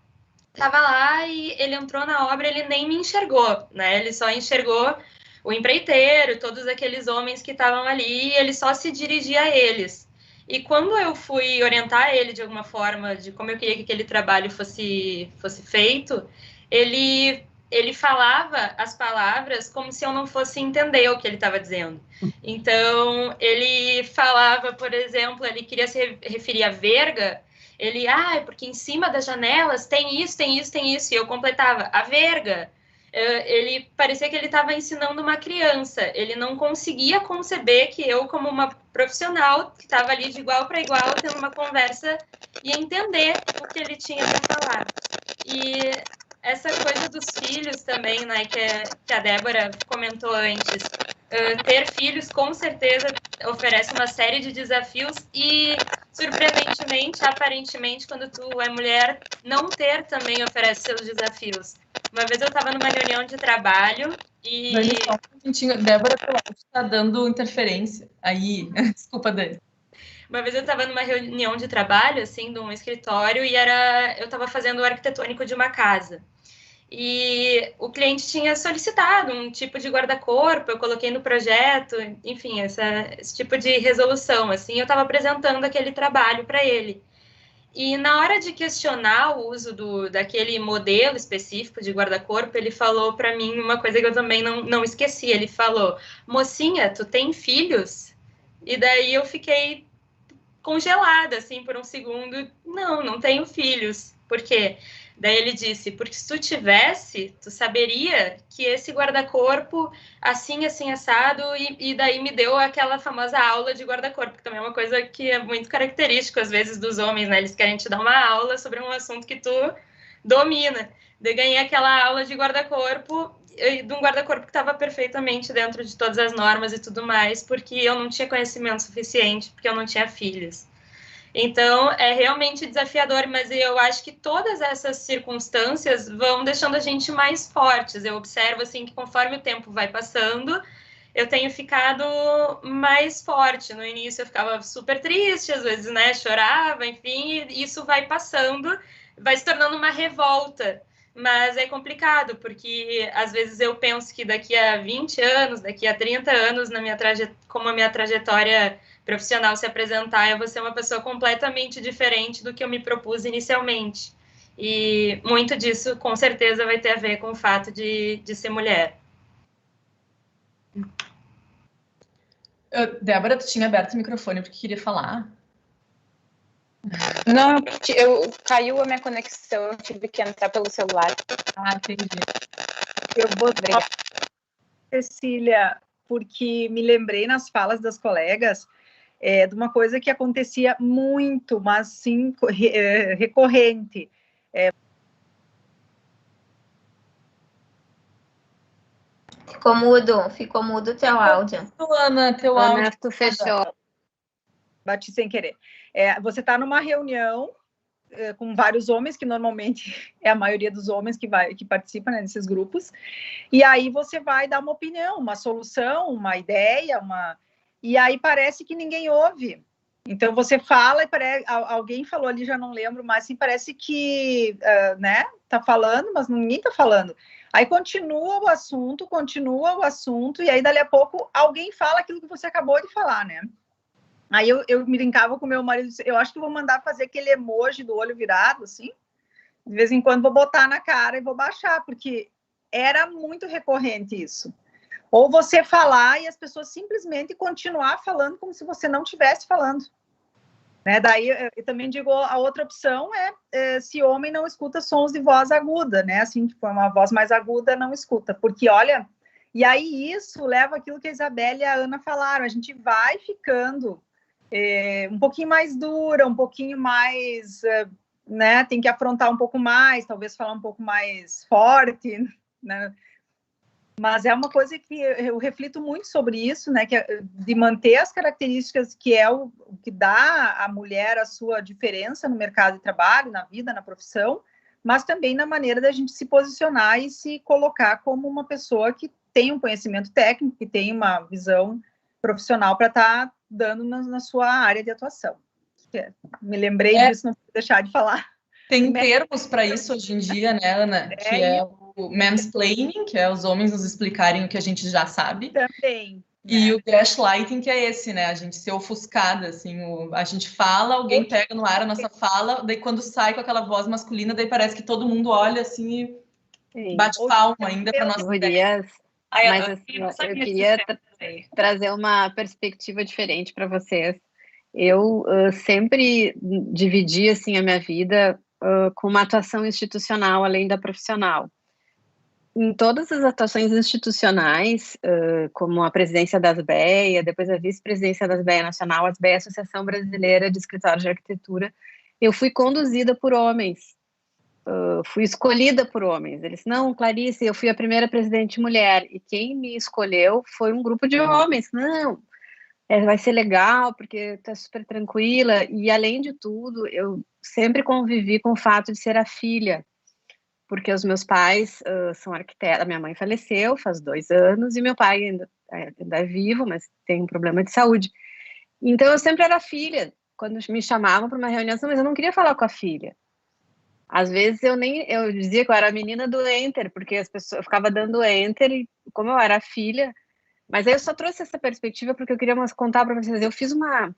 lá e ele entrou na obra, ele nem me enxergou, né? Ele só enxergou o empreiteiro, todos aqueles homens que estavam ali, e ele só se dirigia a eles. E quando eu fui orientar ele de alguma forma, de como eu queria que aquele trabalho fosse feito, ele falava as palavras como se eu não fosse entender o que ele estava dizendo. Então, ele falava, por exemplo, ele queria se referir à verga, ele, porque em cima das janelas tem isso, e eu completava, a verga. Ele parecia que ele estava ensinando uma criança, ele não conseguia conceber que eu, como uma profissional, que estava ali de igual para igual, tendo uma conversa, ia entender o que ele tinha para falar. E essa coisa dos filhos também, né, que a Débora comentou antes, ter filhos com certeza oferece uma série de desafios e, surpreendentemente, aparentemente, quando tu é mulher, não ter também oferece seus desafios. Uma vez eu estava numa reunião de trabalho e... Débora, está dando interferência. Aí, desculpa, Débora. Uma vez eu estava numa reunião de trabalho, assim, de um escritório, e eu estava fazendo o arquitetônico de uma casa. E o cliente tinha solicitado um tipo de guarda-corpo, eu coloquei no projeto, enfim, esse tipo de resolução, assim, eu estava apresentando aquele trabalho para ele. E na hora de questionar o uso daquele modelo específico de guarda-corpo, ele falou para mim uma coisa que eu também não esqueci. Ele falou, mocinha, tu tem filhos? E daí eu fiquei congelada, assim, por um segundo. Não tenho filhos. Por quê? Daí ele disse, porque se tu tivesse, tu saberia que esse guarda-corpo, assim, assado, e daí me deu aquela famosa aula de guarda-corpo, que também é uma coisa que é muito característico, às vezes, dos homens, né? Eles querem te dar uma aula sobre um assunto que tu domina. Daí ganhei aquela aula de guarda-corpo, de um guarda-corpo que estava perfeitamente dentro de todas as normas e tudo mais, porque eu não tinha conhecimento suficiente, porque eu não tinha filhos. Então, é realmente desafiador, mas eu acho que todas essas circunstâncias vão deixando a gente mais fortes. Eu observo, assim, que conforme o tempo vai passando, eu tenho ficado mais forte. No início eu ficava super triste, às vezes, né, chorava, enfim, e isso vai passando, vai se tornando uma revolta. Mas é complicado, porque às vezes eu penso que daqui a 20 anos, daqui a 30 anos, como a minha trajetória profissional se apresentar, eu vou ser uma pessoa completamente diferente do que eu me propus inicialmente. E muito disso, com certeza, vai ter a ver com o fato de ser mulher. Débora, tu tinha aberto o microfone porque queria falar? Não, caiu a minha conexão, eu tive que entrar pelo celular. Ah, entendi. Eu vou dar, Cecília, porque me lembrei nas falas das colegas de uma coisa que acontecia muito, mas sim recorrente. Ficou mudo o teu áudio. Ana, teu áudio. Tu fechou. Bati sem querer. Você está numa reunião com vários homens, que normalmente é a maioria dos homens que participa, né, nesses grupos, e aí você vai dar uma opinião, uma solução, uma ideia, e aí parece que ninguém ouve. Então você fala e alguém falou ali, já não lembro, mas assim, parece que né, tá falando, mas ninguém tá falando. Aí continua o assunto, e aí dali a pouco alguém fala aquilo que você acabou de falar, né? Aí eu me brincava com meu marido, eu acho que vou mandar fazer aquele emoji do olho virado, assim, de vez em quando vou botar na cara e vou baixar, porque era muito recorrente isso. Ou você falar e as pessoas simplesmente continuar falando como se você não estivesse falando. Né? Daí eu também digo, a outra opção é se homem não escuta sons de voz aguda, né? Assim, tipo, uma voz mais aguda não escuta, porque olha, e aí isso leva aquilo que a Isabelle e a Ana falaram, a gente vai ficando um pouquinho mais dura, um pouquinho mais, né? Tem que afrontar um pouco mais, talvez falar um pouco mais forte, né? Mas é uma coisa que eu reflito muito sobre isso, né? Que de manter as características que é o que dá à mulher a sua diferença no mercado de trabalho, na vida, na profissão, mas também na maneira da gente se posicionar e se colocar como uma pessoa que tem um conhecimento técnico, que tem uma visão profissional para estar dando na sua área de atuação. Me lembrei disso, não vou deixar de falar. Tem termos para isso hoje em dia, né, Ana? Que é o mansplaining, que é os homens nos explicarem o que a gente já sabe. Também. E o gaslighting, que é esse, né? A gente ser ofuscada, assim, a gente fala, alguém pega no ar a nossa fala, daí quando sai com aquela voz masculina, daí parece que todo mundo olha assim e bate palma ainda para nossa ideia. Mas assim, eu queria trazer uma perspectiva diferente para vocês. Eu sempre dividi assim a minha vida com uma atuação institucional além da profissional. Em todas as atuações institucionais, como a presidência da ASBEA, depois a vice-presidência da ASBEA Nacional, a ASBEA Associação Brasileira de Escritórios de Arquitetura, eu fui conduzida por homens, fui escolhida por homens. Eles, não, Clarice, eu fui a primeira presidente mulher, e quem me escolheu foi um grupo de homens. Não, vai ser legal, porque tá super tranquila, e além de tudo, eu sempre convivi com o fato de ser a filha, porque os meus pais são arquitetos. A minha mãe faleceu faz 2 anos, e meu pai ainda é vivo, mas tem um problema de saúde. Então, eu sempre era filha. Quando me chamavam para uma reunião, mas eu não queria falar com a filha. Às vezes, eu dizia que eu era a menina do enter, porque as pessoas, eu ficava dando enter, e como eu era filha... Mas aí eu só trouxe essa perspectiva porque eu queria contar para vocês. Eu fiz uma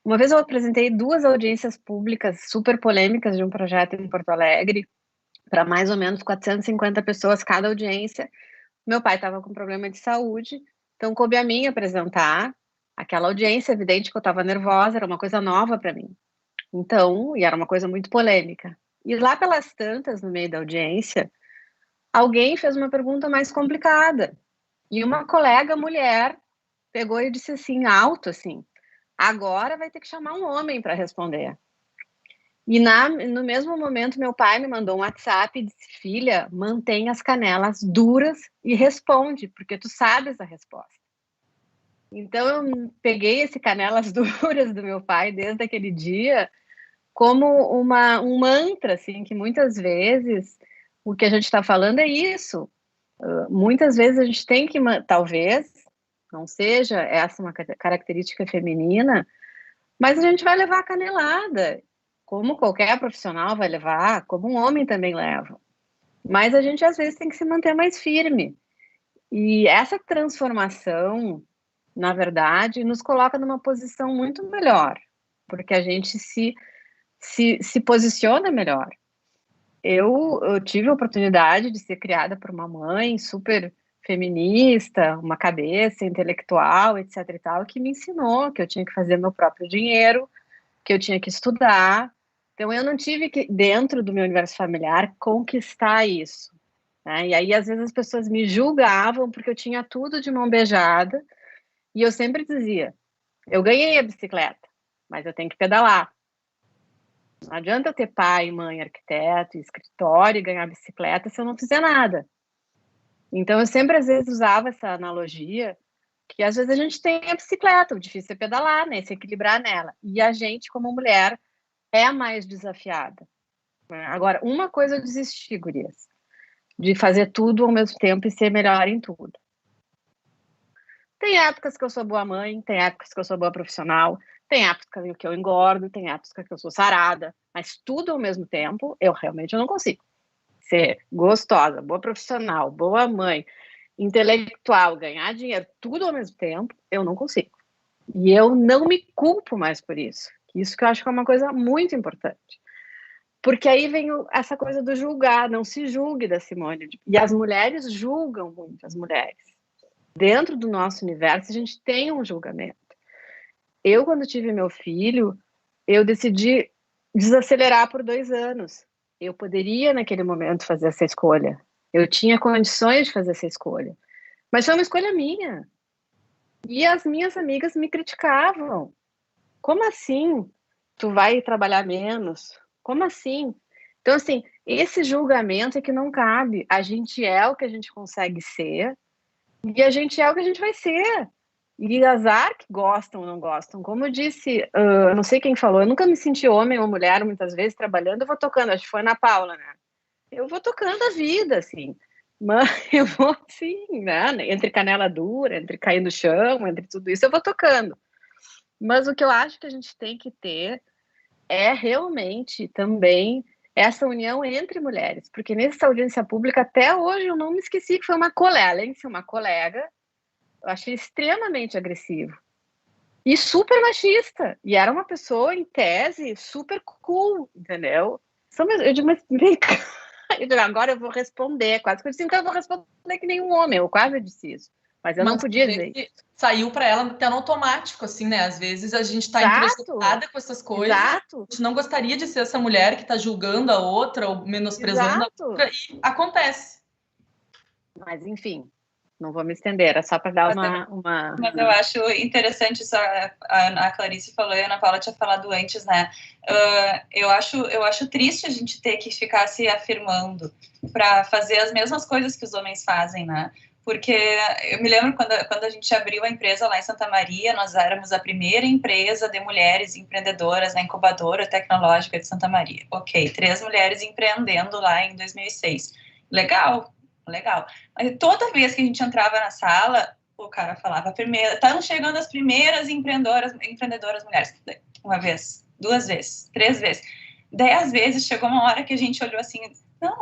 Uma vez eu apresentei 2 audiências públicas super polêmicas de um projeto em Porto Alegre, para mais ou menos 450 pessoas cada audiência. Meu pai estava com problema de saúde, então coube a mim apresentar aquela audiência. Evidente que eu estava nervosa, era uma coisa nova para mim. Então, e era uma coisa muito polêmica. E lá pelas tantas, no meio da audiência, alguém fez uma pergunta mais complicada. E uma colega mulher pegou e disse assim, alto assim, agora vai ter que chamar um homem para responder. E no mesmo momento, meu pai me mandou um WhatsApp e disse, filha, mantém as canelas duras e responde, porque tu sabes a resposta. Então, eu peguei esse canelas duras do meu pai desde aquele dia como um mantra, assim, que muitas vezes o que a gente está falando é isso. Muitas vezes a gente tem que, talvez, não seja essa uma característica feminina, mas a gente vai levar a canelada, como qualquer profissional vai levar, como um homem também leva. Mas a gente, às vezes, tem que se manter mais firme. E essa transformação, na verdade, nos coloca numa posição muito melhor, porque a gente se posiciona melhor. Eu tive a oportunidade de ser criada por uma mãe super feminista, uma cabeça intelectual, etc. e tal, que me ensinou que eu tinha que fazer meu próprio dinheiro, que eu tinha que estudar. Então, eu não tive que, dentro do meu universo familiar, conquistar isso. Né? E aí, às vezes, as pessoas me julgavam porque eu tinha tudo de mão beijada, e eu sempre dizia, eu ganhei a bicicleta, mas eu tenho que pedalar. Não adianta eu ter pai, mãe, arquiteto, escritório e ganhar bicicleta se eu não fizer nada. Então, eu sempre, às vezes, usava essa analogia, que às vezes a gente tem a bicicleta, o difícil é pedalar, né? Se equilibrar nela. E a gente, como mulher, é a mais desafiada. Agora, uma coisa eu desisti, gurias, de fazer tudo ao mesmo tempo e ser melhor em tudo. Tem épocas que eu sou boa mãe, tem épocas que eu sou boa profissional, tem épocas que eu engordo, tem épocas que eu sou sarada, mas tudo ao mesmo tempo, eu realmente não consigo. Ser gostosa, boa profissional, boa mãe, intelectual, ganhar dinheiro, tudo ao mesmo tempo, eu não consigo. E eu não me culpo mais por isso. Isso que eu acho que é uma coisa muito importante. Porque aí vem essa coisa do julgar, não se julgue da Simone. E as mulheres julgam muito, as mulheres. Dentro do nosso universo, a gente tem um julgamento. Eu, quando tive meu filho, eu decidi desacelerar por 2 anos. Eu poderia, naquele momento, fazer essa escolha. Eu tinha condições de fazer essa escolha. Mas foi uma escolha minha. E as minhas amigas me criticavam. Como assim? Tu vai trabalhar menos? Como assim? Então, assim, esse julgamento é que não cabe. A gente é o que a gente consegue ser e a gente é o que a gente vai ser. E azar que gostam ou não gostam. Como eu disse, não sei quem falou, eu nunca me senti homem ou mulher, muitas vezes, trabalhando, eu vou tocando, acho que foi Ana Paula, né? Eu vou tocando a vida, assim. Mas eu vou, assim, né? Entre canela dura, entre cair no chão, entre tudo isso, eu vou tocando. Mas o que eu acho que a gente tem que ter é realmente também essa união entre mulheres. Porque nessa audiência pública, até hoje, eu não me esqueci que foi uma colega, além de ser uma colega, eu achei extremamente agressivo. E super machista. E era uma pessoa, em tese, super cool, entendeu? Eu digo, mas vem cá. Eu digo, agora eu vou responder. Quase que eu disse, então eu vou responder que nem um homem. Eu quase disse isso. Mas eu não podia dizer isso. Saiu para ela até no automático, assim, né? Às vezes a gente está impressionada com essas coisas. Exato. A gente não gostaria de ser essa mulher que está julgando a outra ou menosprezando a outra. E acontece. Mas, enfim, não vou me estender. Era só para dar uma... Mas eu acho interessante isso, a Clarice falou e a Ana Paula tinha falado antes, né? Eu acho triste a gente ter que ficar se afirmando para fazer as mesmas coisas que os homens fazem, né? Porque eu me lembro quando a gente abriu a empresa lá em Santa Maria, nós éramos a primeira empresa de mulheres empreendedoras na incubadora tecnológica de Santa Maria. Ok, 3 mulheres empreendendo lá em 2006. Legal. Mas toda vez que a gente entrava na sala, o cara falava, estão chegando as primeiras empreendedoras mulheres. Uma vez, 2 vezes, 3 vezes. 10 vezes chegou uma hora que a gente olhou assim, Não,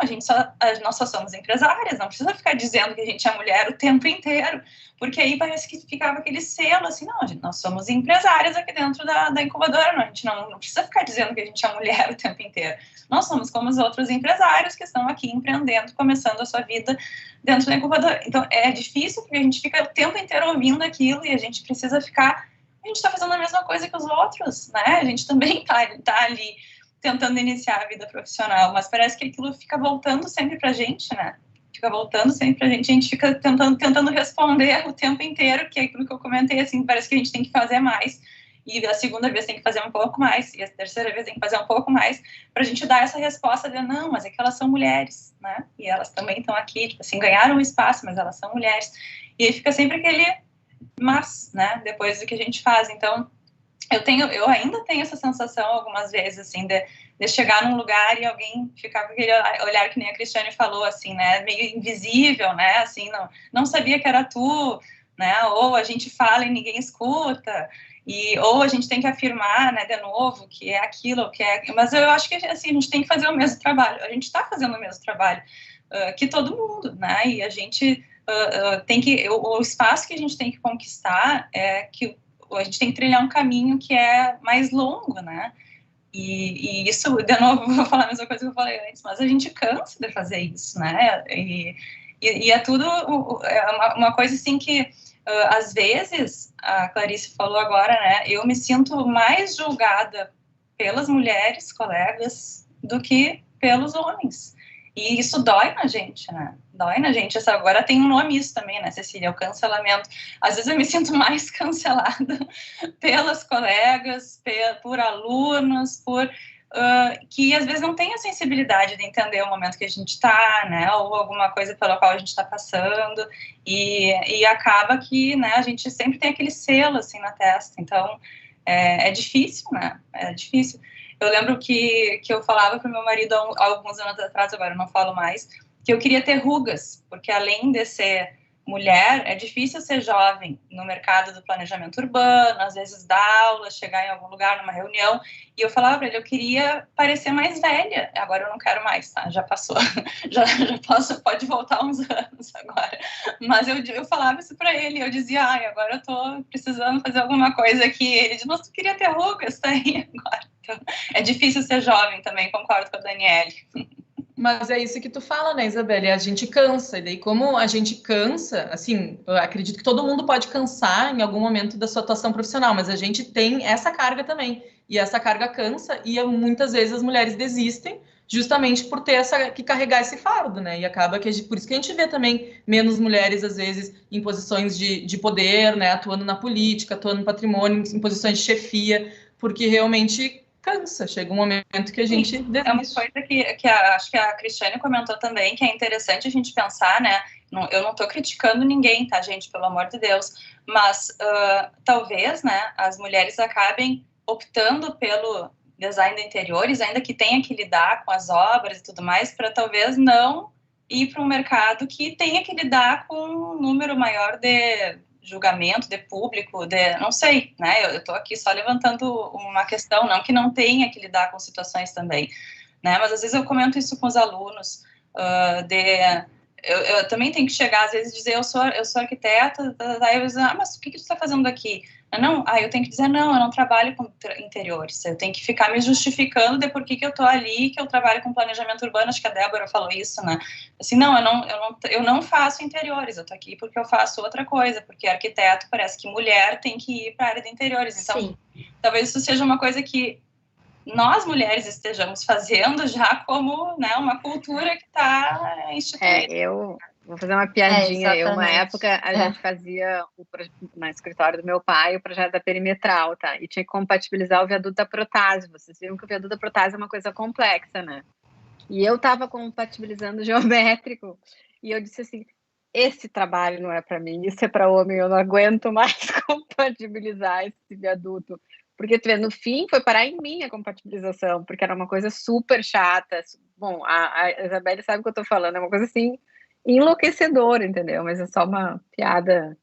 nós só somos empresárias, não precisa ficar dizendo que a gente é mulher o tempo inteiro, porque aí parece que ficava aquele selo, assim, não, nós somos empresárias aqui dentro da incubadora, não, a gente não precisa ficar dizendo que a gente é mulher o tempo inteiro. Nós somos como os outros empresários que estão aqui empreendendo, começando a sua vida dentro da incubadora. Então, é difícil, porque a gente fica o tempo inteiro ouvindo aquilo e a gente precisa ficar... A gente está fazendo a mesma coisa que os outros, né? A gente também tá ali tentando iniciar a vida profissional, mas parece que aquilo fica voltando sempre pra gente, né? Fica voltando sempre pra gente, a gente fica tentando responder o tempo inteiro, que é aquilo que eu comentei, assim, parece que a gente tem que fazer mais, e a segunda vez tem que fazer um pouco mais, e a terceira vez tem que fazer um pouco mais, pra gente dar essa resposta de, não, mas é que elas são mulheres, né? E elas também estão aqui, tipo assim, ganharam um espaço, mas elas são mulheres. E aí fica sempre aquele mas, né? Depois do que a gente faz. Então, eu ainda tenho essa sensação algumas vezes, assim, de chegar num lugar e alguém ficar com aquele olhar que nem a Cristiane falou, assim, né, meio invisível, né, assim, não sabia que era tu, né, ou a gente fala e ninguém escuta, ou a gente tem que afirmar, né, de novo, que é aquilo, que é... Mas eu acho que, assim, a gente tem que fazer o mesmo trabalho, a gente está fazendo o mesmo trabalho que todo mundo, né, e a gente tem que... O espaço que a gente tem que conquistar é que a gente tem que trilhar um caminho que é mais longo, né? E isso, de novo, vou falar a mesma coisa que eu falei antes, mas a gente cansa de fazer isso, né? E é tudo uma coisa assim que, às vezes, a Clarice falou agora, né? Eu me sinto mais julgada pelas mulheres, colegas, do que pelos homens. E isso dói na gente, né? Dói na gente. Agora tem um nome isso também, né, Cecília? O cancelamento. Às vezes eu me sinto mais cancelada pelas colegas, por alunos, que às vezes não tem a sensibilidade de entender o momento que a gente está, né? Ou alguma coisa pela qual a gente está passando. E acaba que, né, a gente sempre tem aquele selo, assim, na testa. Então, é difícil, né? É difícil. Eu lembro que eu falava para o meu marido há alguns anos atrás, agora eu não falo mais, que eu queria ter rugas, porque além de ser mulher, é difícil ser jovem no mercado do planejamento urbano, às vezes dar aula, chegar em algum lugar, numa reunião, e eu falava para ele, eu queria parecer mais velha, agora eu não quero mais, tá? Já passou, já pode voltar uns anos agora, mas eu falava isso para ele, eu dizia, agora eu tô precisando fazer alguma coisa aqui, ele disse, mas tu queria ter rugas, tá aí agora. Então, é difícil ser jovem também, concordo com a Daniele. Mas é isso que tu fala, né, Isabelle? A gente cansa, e daí como a gente cansa, assim, eu acredito que todo mundo pode cansar em algum momento da sua atuação profissional, mas a gente tem essa carga também, e essa carga cansa, e muitas vezes as mulheres desistem justamente por ter que carregar esse fardo, né, e acaba que por isso que a gente vê também menos mulheres, às vezes, em posições de poder, né, atuando na política, atuando no patrimônio, em posições de chefia, porque realmente... cansa, chega um momento que a gente desiste. É uma coisa que acho que a Cristiane comentou também, que é interessante a gente pensar, né? Eu não estou criticando ninguém, tá, gente? Pelo amor de Deus. Mas talvez, né, as mulheres acabem optando pelo design de interiores, ainda que tenha que lidar com as obras e tudo mais, para talvez não ir para um mercado que tenha que lidar com um número maior de julgamento, de público, não sei, né, eu estou aqui só levantando uma questão, não que não tenha que lidar com situações também, né, mas às vezes eu comento isso com os alunos, eu também tenho que chegar, às vezes, dizer, eu sou arquiteta, daí eu digo, mas o que tu está fazendo aqui? Eu tenho que dizer, não, eu não trabalho com interiores, eu tenho que ficar me justificando de por que eu estou ali, que eu trabalho com planejamento urbano, acho que a Débora falou isso, né, assim, não, eu não faço interiores, eu estou aqui porque eu faço outra coisa, porque arquiteto parece que mulher tem que ir para a área de interiores, então, sim, talvez isso seja uma coisa que nós mulheres estejamos fazendo já como, né, uma cultura que está instituída. Eu vou fazer uma piadinha. Uma época a gente fazia no escritório do meu pai o projeto da perimetral, tá? E tinha que compatibilizar o viaduto da Protásio. Vocês viram que o viaduto da Protásio é uma coisa complexa, né? E eu estava compatibilizando geométrico e eu disse assim, esse trabalho não é para mim, isso é para homem, eu não aguento mais compatibilizar esse viaduto. Porque, tu vê, no fim, foi parar em mim a compatibilização, porque era uma coisa super chata. Bom, a Isabelle sabe o que eu tô falando, é uma coisa, assim, enlouquecedora, entendeu? Mas é só uma piada,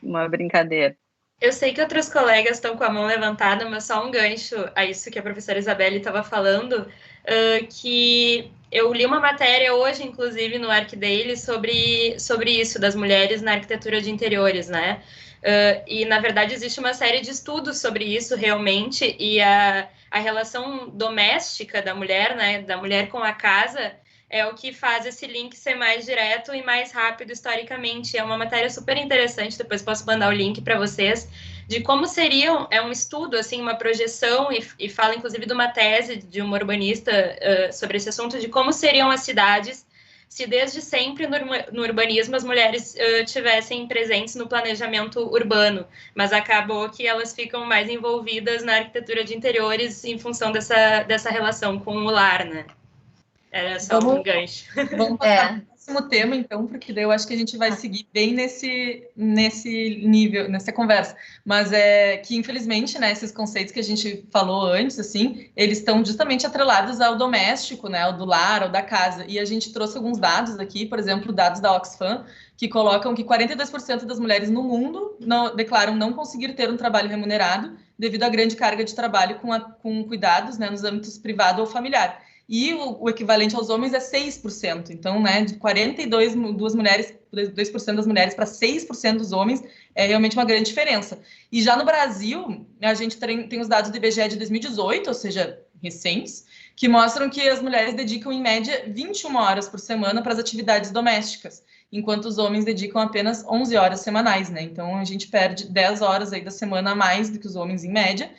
uma brincadeira. Eu sei que outros colegas estão com a mão levantada, mas só um gancho a isso que a professora Isabelle estava falando. que eu li uma matéria hoje, inclusive, no ArcDaily, sobre isso, das mulheres na arquitetura de interiores, né? E, na verdade, existe uma série de estudos sobre isso, realmente, e a relação doméstica da mulher, né, da mulher com a casa, é o que faz esse link ser mais direto e mais rápido historicamente. É uma matéria super interessante, depois posso mandar o link para vocês, de como seria, é um estudo, assim, uma projeção, e fala, inclusive, de uma tese de uma urbanista sobre esse assunto, de como seriam as cidades se desde sempre no urbanismo as mulheres tivessem presentes no planejamento urbano, mas acabou que elas ficam mais envolvidas na arquitetura de interiores em função dessa relação com o lar, né? Era só um gancho. Vamos passar para o próximo tema, então, porque daí eu acho que a gente vai seguir bem nesse nível, nessa conversa. Mas é que, infelizmente, né, esses conceitos que a gente falou antes, assim, eles estão justamente atrelados ao doméstico, né, ao do lar, ao da casa. E a gente trouxe alguns dados aqui, por exemplo, dados da Oxfam, que colocam que 42% das mulheres no mundo declaram não conseguir ter um trabalho remunerado devido à grande carga de trabalho com cuidados, né, nos âmbitos privado ou familiar. E o equivalente aos homens é 6%. Então, né, de 2% das mulheres para 6% dos homens é realmente uma grande diferença. E já no Brasil, a gente tem os dados do IBGE de 2018, ou seja, recentes, que mostram que as mulheres dedicam, em média, 21 horas por semana para as atividades domésticas, enquanto os homens dedicam apenas 11 horas semanais, né? Então, a gente perde 10 horas aí da semana a mais do que os homens, em média,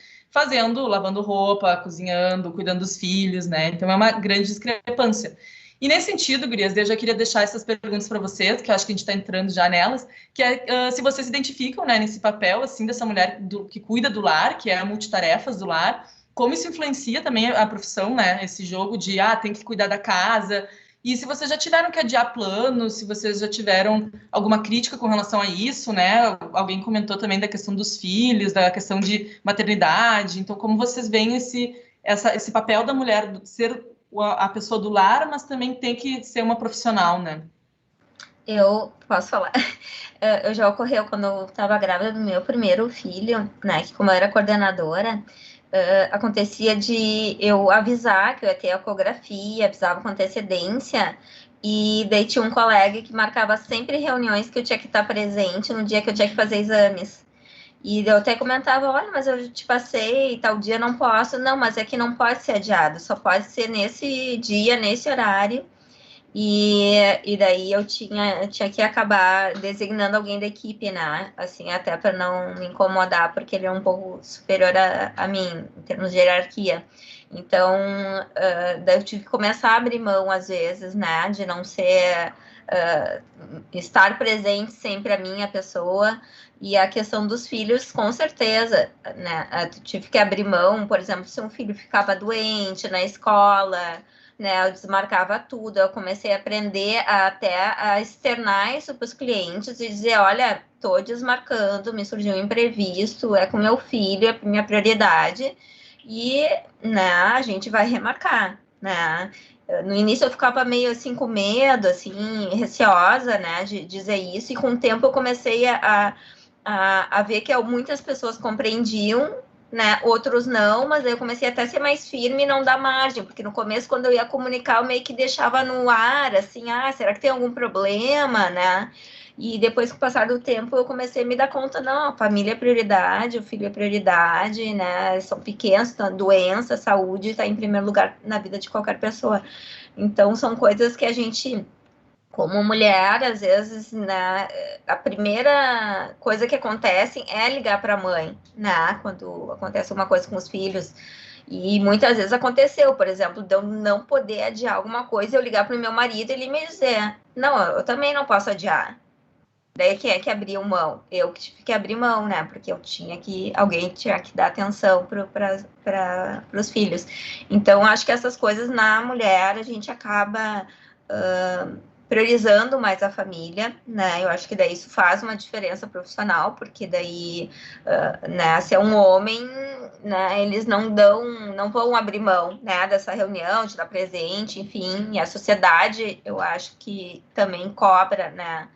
lavando roupa, cozinhando, cuidando dos filhos, né? Então é uma grande discrepância. E nesse sentido, gurias, eu já queria deixar essas perguntas para vocês, que eu acho que a gente está entrando já nelas, que é se vocês se identificam, né, nesse papel, assim, dessa mulher que cuida do lar, que é a multitarefas do lar, como isso influencia também a profissão, né? Esse jogo de, tem que cuidar da casa. E se vocês já tiveram que adiar planos, se vocês já tiveram alguma crítica com relação a isso, né? Alguém comentou também da questão dos filhos, da questão de maternidade. Então, como vocês veem esse papel da mulher ser a pessoa do lar, mas também tem que ser uma profissional, né? Eu posso falar. Eu já ocorreu quando eu estava grávida do meu primeiro filho, né? Que como eu era coordenadora, acontecia de eu avisar que eu ia ter ecografia, avisava com antecedência, e daí tinha um colega que marcava sempre reuniões que eu tinha que estar presente no dia que eu tinha que fazer exames. E eu até comentava, olha, mas eu te passei, tal dia não posso. Não, mas é que não pode ser adiado, só pode ser nesse dia, nesse horário. E daí eu tinha que acabar designando alguém da equipe, né? Assim, até para não me incomodar, porque ele é um pouco superior a mim, em termos de hierarquia. Então, daí eu tive que começar a abrir mão, às vezes, né? De não ser... estar presente sempre a minha pessoa. E a questão dos filhos, com certeza, né? Eu tive que abrir mão, por exemplo, se um filho ficava doente na escola... Né, eu desmarcava tudo, eu comecei a aprender até a externar isso para os clientes e dizer, olha, estou desmarcando, me surgiu um imprevisto, é com meu filho, é minha prioridade, e né, a gente vai remarcar, né. No início eu ficava meio assim com medo, assim, receosa, né, de dizer isso, e com o tempo eu comecei a ver que muitas pessoas compreendiam, né, outros não, mas aí eu comecei até a ser mais firme e não dar margem, porque no começo, quando eu ia comunicar, eu meio que deixava no ar, assim, será que tem algum problema, né, e depois, com o passar do tempo, eu comecei a me dar conta, não, a família é prioridade, o filho é prioridade, né, são pequenos, doença, saúde, está em primeiro lugar na vida de qualquer pessoa, então são coisas que a gente... Como mulher, às vezes, né, a primeira coisa que acontece é ligar para a mãe, né, quando acontece uma coisa com os filhos. E muitas vezes aconteceu, por exemplo, de eu não poder adiar alguma coisa, eu ligar para o meu marido e ele me dizer, não, eu também não posso adiar. Daí quem é que abriu mão? Eu que tive que abrir mão, né, porque alguém tinha que dar atenção para os filhos. Então, acho que essas coisas na mulher, a gente acaba... priorizando mais a família, né, eu acho que daí isso faz uma diferença profissional, porque daí, né, se é um homem, né, eles não vão abrir mão, né, dessa reunião, de estar presente, enfim, e a sociedade, eu acho que também cobra, né,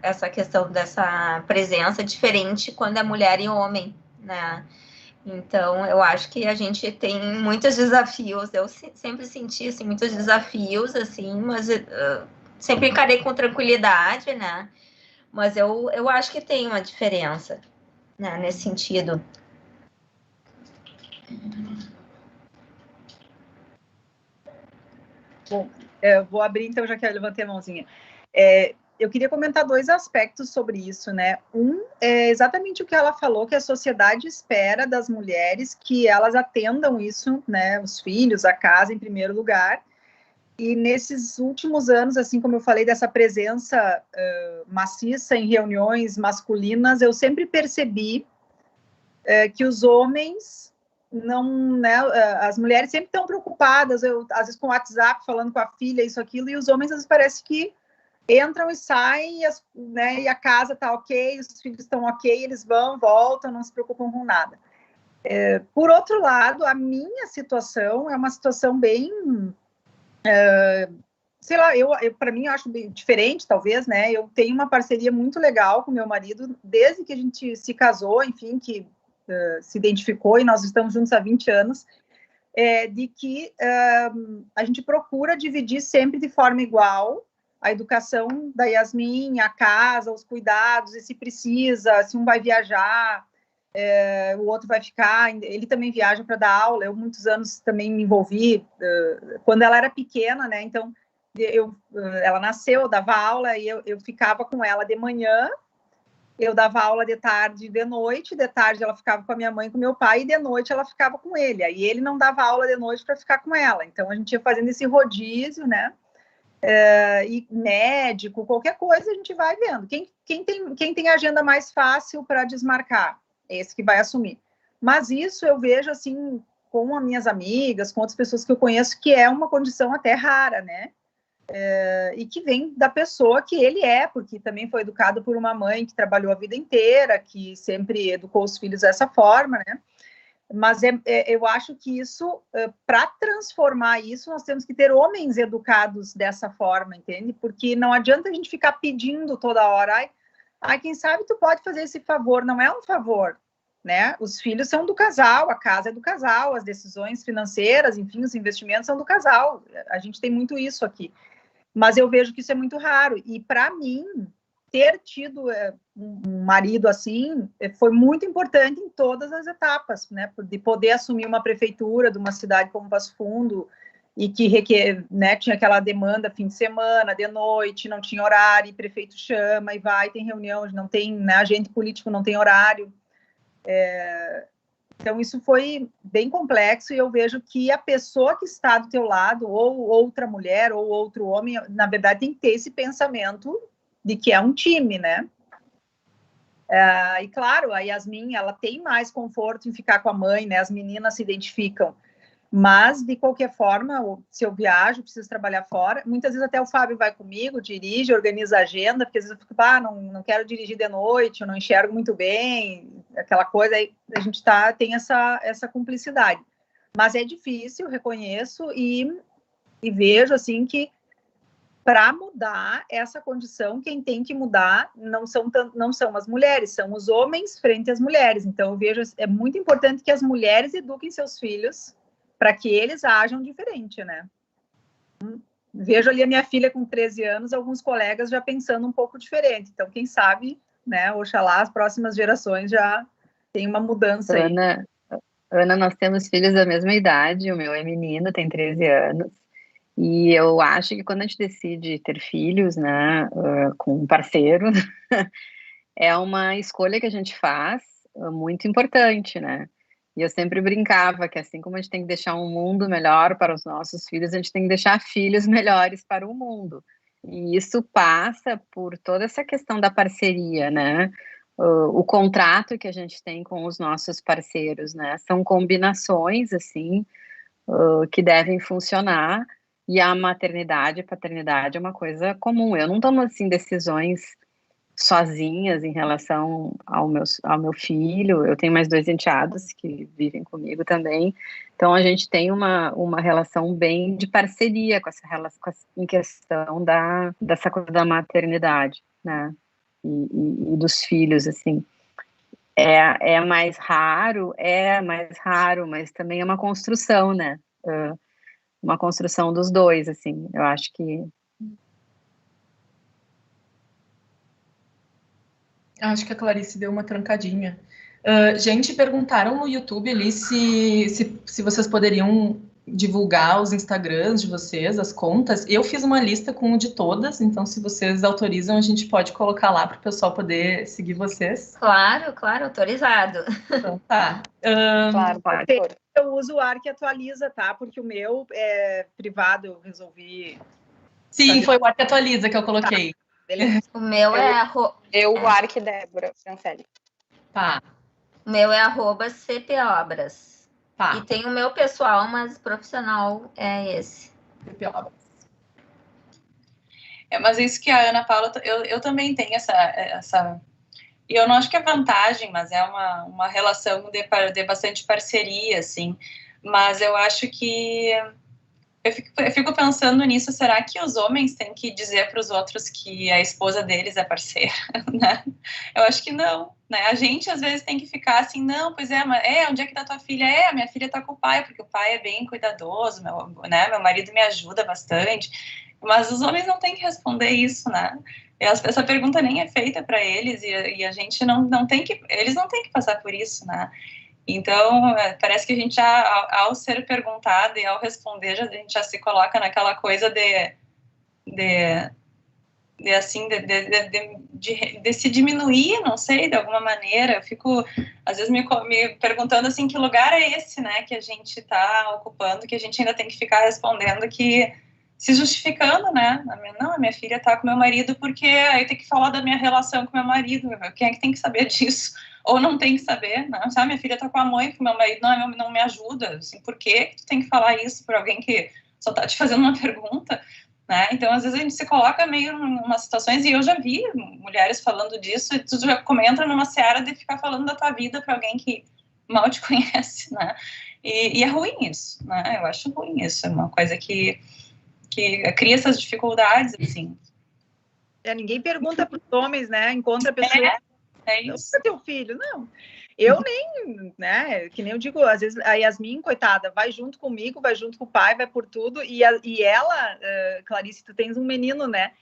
essa questão dessa presença diferente quando é mulher e homem, né. Então, eu acho que a gente tem muitos desafios. Eu sempre senti assim, muitos desafios, assim, mas sempre encarei com tranquilidade, né? Mas eu acho que tem uma diferença, né, nesse sentido. Bom, eu vou abrir então, já que eu levantei a mãozinha. Eu queria comentar 2 aspectos sobre isso, né? Um é exatamente o que ela falou, que a sociedade espera das mulheres que elas atendam isso, né? Os filhos, a casa em primeiro lugar. E nesses últimos anos, assim como eu falei, dessa presença maciça em reuniões masculinas, eu sempre percebi que os homens não, né, as mulheres sempre estão preocupadas, às vezes com o WhatsApp, falando com a filha, isso, aquilo, e os homens, às vezes, parece que entram e saem, né, e a casa está ok, os filhos estão ok, eles vão, voltam, não se preocupam com nada. Por outro lado, a minha situação é uma situação bem, sei lá, para mim, eu acho bem diferente, talvez, né, eu tenho uma parceria muito legal com meu marido, desde que a gente se casou, enfim, que se identificou, e nós estamos juntos há 20 anos, de que a gente procura dividir sempre de forma igual a educação da Yasmin, a casa, os cuidados, e se precisa, se um vai viajar, o outro vai ficar, ele também viaja para dar aula, eu muitos anos também me envolvi, quando ela era pequena, né, então ela nasceu, eu dava aula, e eu ficava com ela de manhã, eu dava aula de tarde e de noite, de tarde ela ficava com a minha mãe e com meu pai, e de noite ela ficava com ele, aí ele não dava aula de noite para ficar com ela, então a gente ia fazendo esse rodízio, né, e médico, qualquer coisa a gente vai vendo, quem tem agenda mais fácil para desmarcar, é esse que vai assumir, mas isso eu vejo assim, com as minhas amigas, com outras pessoas que eu conheço, que é uma condição até rara, né, e que vem da pessoa que ele é, porque também foi educado por uma mãe que trabalhou a vida inteira, que sempre educou os filhos dessa forma, né? Mas eu acho que isso, para transformar isso, nós temos que ter homens educados dessa forma, entende? Porque não adianta a gente ficar pedindo toda hora, quem sabe tu pode fazer esse favor, não é um favor, né? Os filhos são do casal, a casa é do casal, as decisões financeiras, enfim, os investimentos são do casal, a gente tem muito isso aqui. Mas eu vejo que isso é muito raro, e para mim, ter tido um marido assim, foi muito importante em todas as etapas, né, de poder assumir uma prefeitura de uma cidade como Passo Fundo, e que né, tinha aquela demanda fim de semana, de noite, não tinha horário, e prefeito chama, e vai, tem reunião, não tem, né, agente político não tem horário, então isso foi bem complexo, e eu vejo que a pessoa que está do teu lado, ou outra mulher, ou outro homem, na verdade tem que ter esse pensamento de que é um time, né? E claro, a Yasmin, ela tem mais conforto em ficar com a mãe, né? As meninas se identificam, mas de qualquer forma, se eu viajo, preciso trabalhar fora, muitas vezes até o Fábio vai comigo, dirige, organiza a agenda, porque às vezes eu fico, não quero dirigir de noite, eu não enxergo muito bem, aquela coisa, aí a gente tem essa cumplicidade. Mas é difícil, reconheço, e vejo, assim, que para mudar essa condição, quem tem que mudar não são as mulheres, são os homens frente às mulheres. Então, eu vejo, é muito importante que as mulheres eduquem seus filhos para que eles ajam diferente, né? Vejo ali a minha filha com 13 anos, alguns colegas já pensando um pouco diferente. Então, quem sabe, né, oxalá as próximas gerações já tem uma mudança aí. Ana, nós temos filhos da mesma idade, o meu é menino, tem 13 anos. E eu acho que quando a gente decide ter filhos, né, com um parceiro, é uma escolha que a gente faz muito importante, né? E eu sempre brincava que assim como a gente tem que deixar um mundo melhor para os nossos filhos, a gente tem que deixar filhos melhores para o mundo. E isso passa por toda essa questão da parceria, né? O contrato que a gente tem com os nossos parceiros, né? São combinações, assim, que devem funcionar. E a maternidade e paternidade é uma coisa comum. Eu não tomo, assim, decisões sozinhas em relação ao meu filho. Eu tenho mais 2 enteados que vivem comigo também. Então, a gente tem uma relação bem de parceria com essa relação, em questão dessa coisa da maternidade, né? E dos filhos, assim. é mais raro, mas também é uma construção, né? Uma construção dos dois, assim, eu acho que... Acho que a Clarice deu uma trancadinha. Gente, perguntaram no YouTube ali se vocês poderiam divulgar os Instagrams de vocês, as contas. Eu fiz uma lista com o de todas, então se vocês autorizam, a gente pode colocar lá para o pessoal poder seguir vocês. Claro, autorizado. Então tá. Claro, pode. Eu uso o Arc Atualiza, tá? Porque o meu é privado, eu resolvi... Sim, foi o Arc Atualiza que eu coloquei. Beleza. O meu o Arc Débora Francelli. Tá. O meu é @cpobras. Tá. E tem o meu pessoal, mas profissional é esse. Mas isso que a Ana Paula, eu também tenho essa... E eu não acho que é vantagem, mas é uma relação de bastante parceria, assim. Mas eu acho que... Eu fico pensando nisso, será que os homens têm que dizer para os outros que a esposa deles é parceira, né? Eu acho que não, né? A gente, às vezes, tem que ficar assim, não, pois onde é que tá tua filha? A minha filha tá com o pai, porque o pai é bem cuidadoso, meu marido me ajuda bastante. Mas os homens não têm que responder isso, né? Essa pergunta nem é feita para eles e a gente não tem que... Eles não têm que passar por isso, né? Então, parece que a gente já, ao ser perguntado e ao responder, a gente já se coloca naquela coisa de se diminuir, não sei, de alguma maneira. Eu fico, às vezes, me perguntando, assim, que lugar é esse, né, que a gente está ocupando, que a gente ainda tem que ficar respondendo se justificando, né? Não, a minha filha está com meu marido porque aí tem que falar da minha relação com meu marido. Quem é que tem que saber disso? Ou não tem que saber, né? Sabe, minha filha tá com a mãe, porque meu marido não me ajuda. Assim, por que tu tem que falar isso para alguém que só tá te fazendo uma pergunta, né? Então, às vezes, a gente se coloca meio em umas situações, e eu já vi mulheres falando disso, e tu já entra numa seara de ficar falando da tua vida para alguém que mal te conhece, né? E é ruim isso, né? Eu acho ruim isso, é uma coisa que cria essas dificuldades, assim. Ninguém pergunta para os homens, né? Encontra a pessoa... É isso. Não é teu filho, não. Eu nem, né? Que nem eu digo, às vezes a Yasmin, coitada, vai junto comigo, vai junto com o pai, vai por tudo. E ela, Clarice, tu tens um menino, né?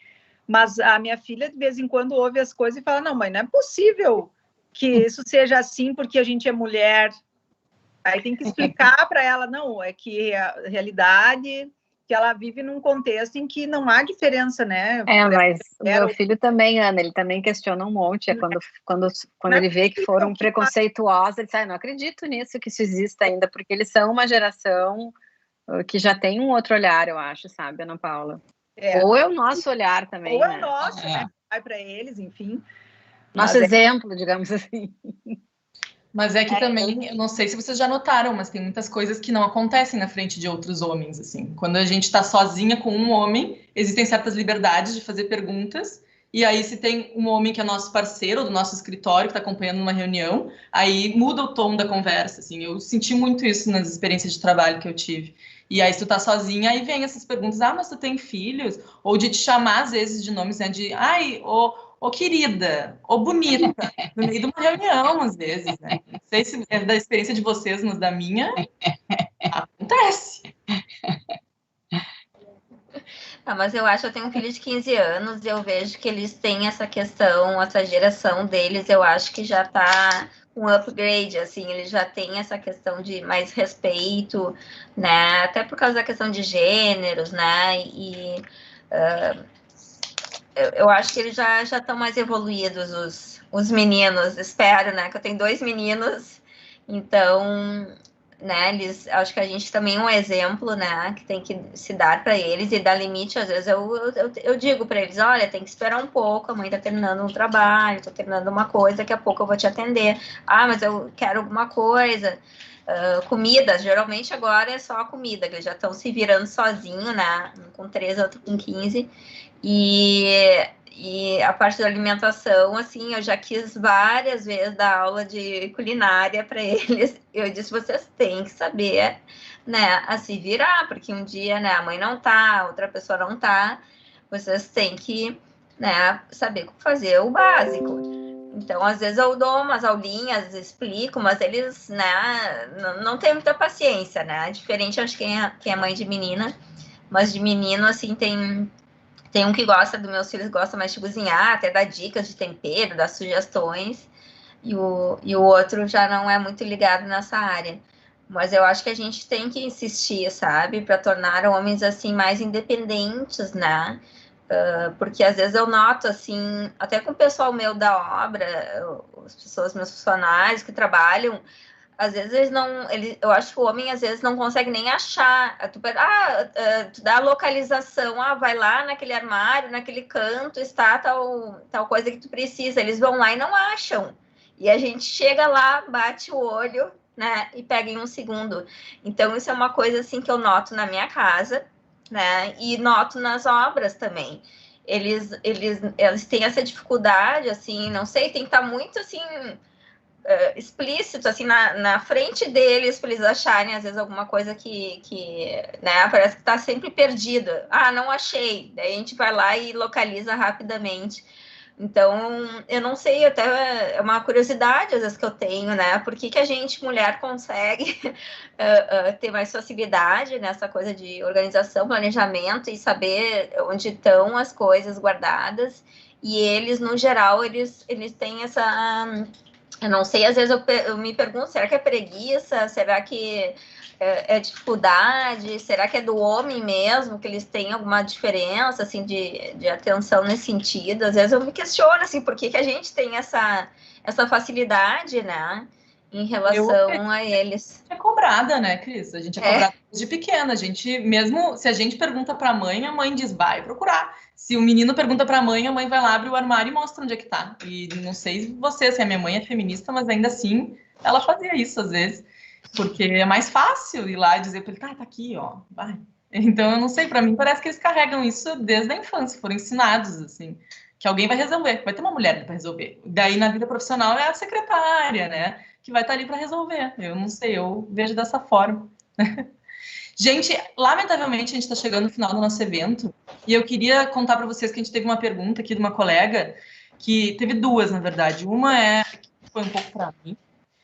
Mas a minha filha, de vez em quando, ouve as coisas e fala: não, mãe, não é possível que isso seja assim porque a gente é mulher. Aí tem que explicar para ela: não, é que a realidade... que ela vive num contexto em que não há diferença, né? Mas o meu filho também, Ana, ele também questiona um monte, quando ele vê que foram preconceituosos, ele diz, não acredito nisso, que isso exista ainda, porque eles são uma geração que já tem um outro olhar, eu acho, sabe, Ana Paula? Ou é o nosso olhar também, ou é o nosso, né? Vai para eles, enfim. Nosso exemplo, digamos assim. Mas é que também, eu não sei se vocês já notaram, mas tem muitas coisas que não acontecem na frente de outros homens, assim. Quando a gente está sozinha com um homem, existem certas liberdades de fazer perguntas, e aí se tem um homem que é nosso parceiro, do nosso escritório, que está acompanhando uma reunião, aí muda o tom da conversa, assim. Eu senti muito isso nas experiências de trabalho que eu tive. E aí, se tu tá sozinha, aí vem essas perguntas, mas tu tem filhos? Ou de te chamar, às vezes, de nomes, né, de, ô querida, ô bonita, no meio de uma reunião, às vezes, né? Não sei se é da experiência de vocês, mas da minha, acontece. Mas eu tenho um filho de 15 anos e eu vejo que eles têm essa questão, essa geração deles, eu acho que já tá um upgrade, assim, eles já têm essa questão de mais respeito, né, até por causa da questão de gêneros, né, e eu acho que eles já estão mais evoluídos, os meninos, espero, né, que eu tenho 2 meninos, então... né, acho que a gente também é um exemplo, né, que tem que se dar para eles e dar limite. Às vezes eu digo para eles, olha, tem que esperar um pouco, a mãe tá terminando um trabalho, tô terminando uma coisa, daqui a pouco eu vou te atender. Mas eu quero alguma coisa, comida, geralmente agora é só a comida, eles já estão se virando sozinho, né, um com 13, outro com 15, e a parte da alimentação, assim, eu já quis várias vezes dar aula de culinária para eles. Eu disse, vocês têm que saber, né, a se virar, porque um dia, né, a mãe não tá, outra pessoa não tá, vocês têm que, né, saber fazer o básico. Então, às vezes eu dou umas aulinhas, explico, mas eles, né, não têm muita paciência, né? Diferente, acho que quem é mãe de menina, mas de menino, assim, tem um que gosta, dos meus filhos gosta mais de cozinhar, até dar dicas de tempero, dar sugestões, e o outro já não é muito ligado nessa área. Mas eu acho que a gente tem que insistir, sabe, para tornar homens, assim, mais independentes, né? Porque às vezes eu noto, assim, até com o pessoal meu da obra, as pessoas, meus funcionários que trabalham, às vezes eu acho que o homem às vezes não consegue nem achar. Tu dá a localização, vai lá naquele armário, naquele canto, está tal coisa que tu precisa. Eles vão lá e não acham. E a gente chega lá, bate o olho, né, e pega em um segundo. Então, isso é uma coisa, assim, que eu noto na minha casa, né, e noto nas obras também. Eles têm essa dificuldade, assim, não sei, tem que estar muito, assim, explícito, assim, na frente deles, para eles acharem, às vezes, alguma coisa que né, parece que está sempre perdida. Não achei. Daí a gente vai lá e localiza rapidamente. Então, eu não sei, até é uma curiosidade, às vezes, que eu tenho, né? Por que a gente, mulher, consegue ter mais facilidade nessa coisa de organização, planejamento e saber onde estão as coisas guardadas. E eles, no geral, eles têm essa... Eu não sei, às vezes eu me pergunto, será que é preguiça? Será que é dificuldade? Será que é do homem mesmo, que eles têm alguma diferença, assim, de atenção nesse sentido? Às vezes eu me questiono, assim, por que a gente tem essa facilidade, né, em relação a eles. É cobrada, né, Cris? A gente é cobrada desde pequena. A gente, mesmo se a gente pergunta para a mãe diz, vai procurar. Se o menino pergunta para a mãe vai lá, abre o armário e mostra onde é que tá. E não sei você, se a minha mãe é feminista, mas ainda assim ela fazia isso às vezes. Porque é mais fácil ir lá e dizer para ele, tá aqui, ó, vai. Então, eu não sei, para mim parece que eles carregam isso desde a infância, foram ensinados, assim, que alguém vai resolver, vai ter uma mulher para resolver. Daí, na vida profissional, é a secretária, né, que vai estar ali para resolver. Eu não sei, eu vejo dessa forma. Gente, lamentavelmente, a gente está chegando no final do nosso evento, e eu queria contar para vocês que a gente teve uma pergunta aqui de uma colega, que teve duas, na verdade. Uma foi um pouco para mim,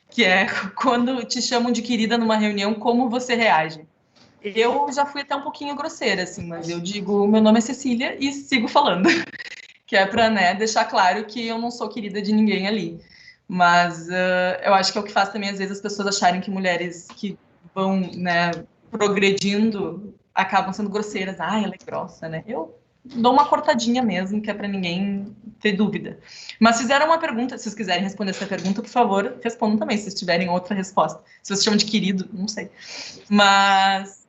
que é quando te chamam de querida numa reunião, como você reage? Eu já fui até um pouquinho grosseira, assim, mas eu digo, meu nome é Cecília e sigo falando, que é para, né, deixar claro que eu não sou querida de ninguém ali. Mas eu acho que é o que faz também, às vezes, as pessoas acharem que mulheres que vão, né, progredindo acabam sendo grosseiras. Ela é grossa, né? Eu dou uma cortadinha mesmo, que é para ninguém ter dúvida. Mas fizeram uma pergunta, se vocês quiserem responder essa pergunta, por favor, respondam também, se vocês tiverem outra resposta. Se vocês chamam de querido, não sei. Mas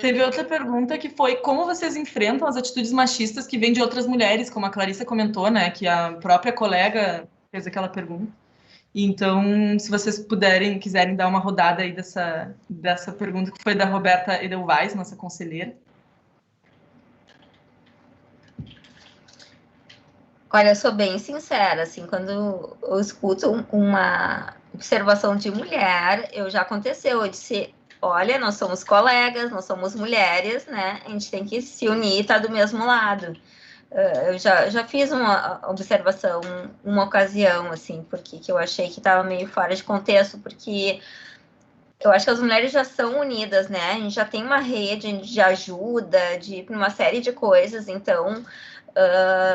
teve outra pergunta que foi como vocês enfrentam as atitudes machistas que vêm de outras mulheres, como a Clarissa comentou, né, que a própria colega fez aquela pergunta. Então, se vocês quiserem dar uma rodada aí dessa pergunta, que foi da Roberta Edelweiss, nossa conselheira. Olha, eu sou bem sincera, assim, quando eu escuto uma observação de mulher, já aconteceu, eu disse, olha, nós somos colegas, nós somos mulheres, né, a gente tem que se unir e estar do mesmo lado. Eu já fiz uma observação, uma ocasião, assim, porque eu achei que estava meio fora de contexto, porque eu acho que as mulheres já são unidas, né, a gente já tem uma rede de ajuda, de uma série de coisas, então...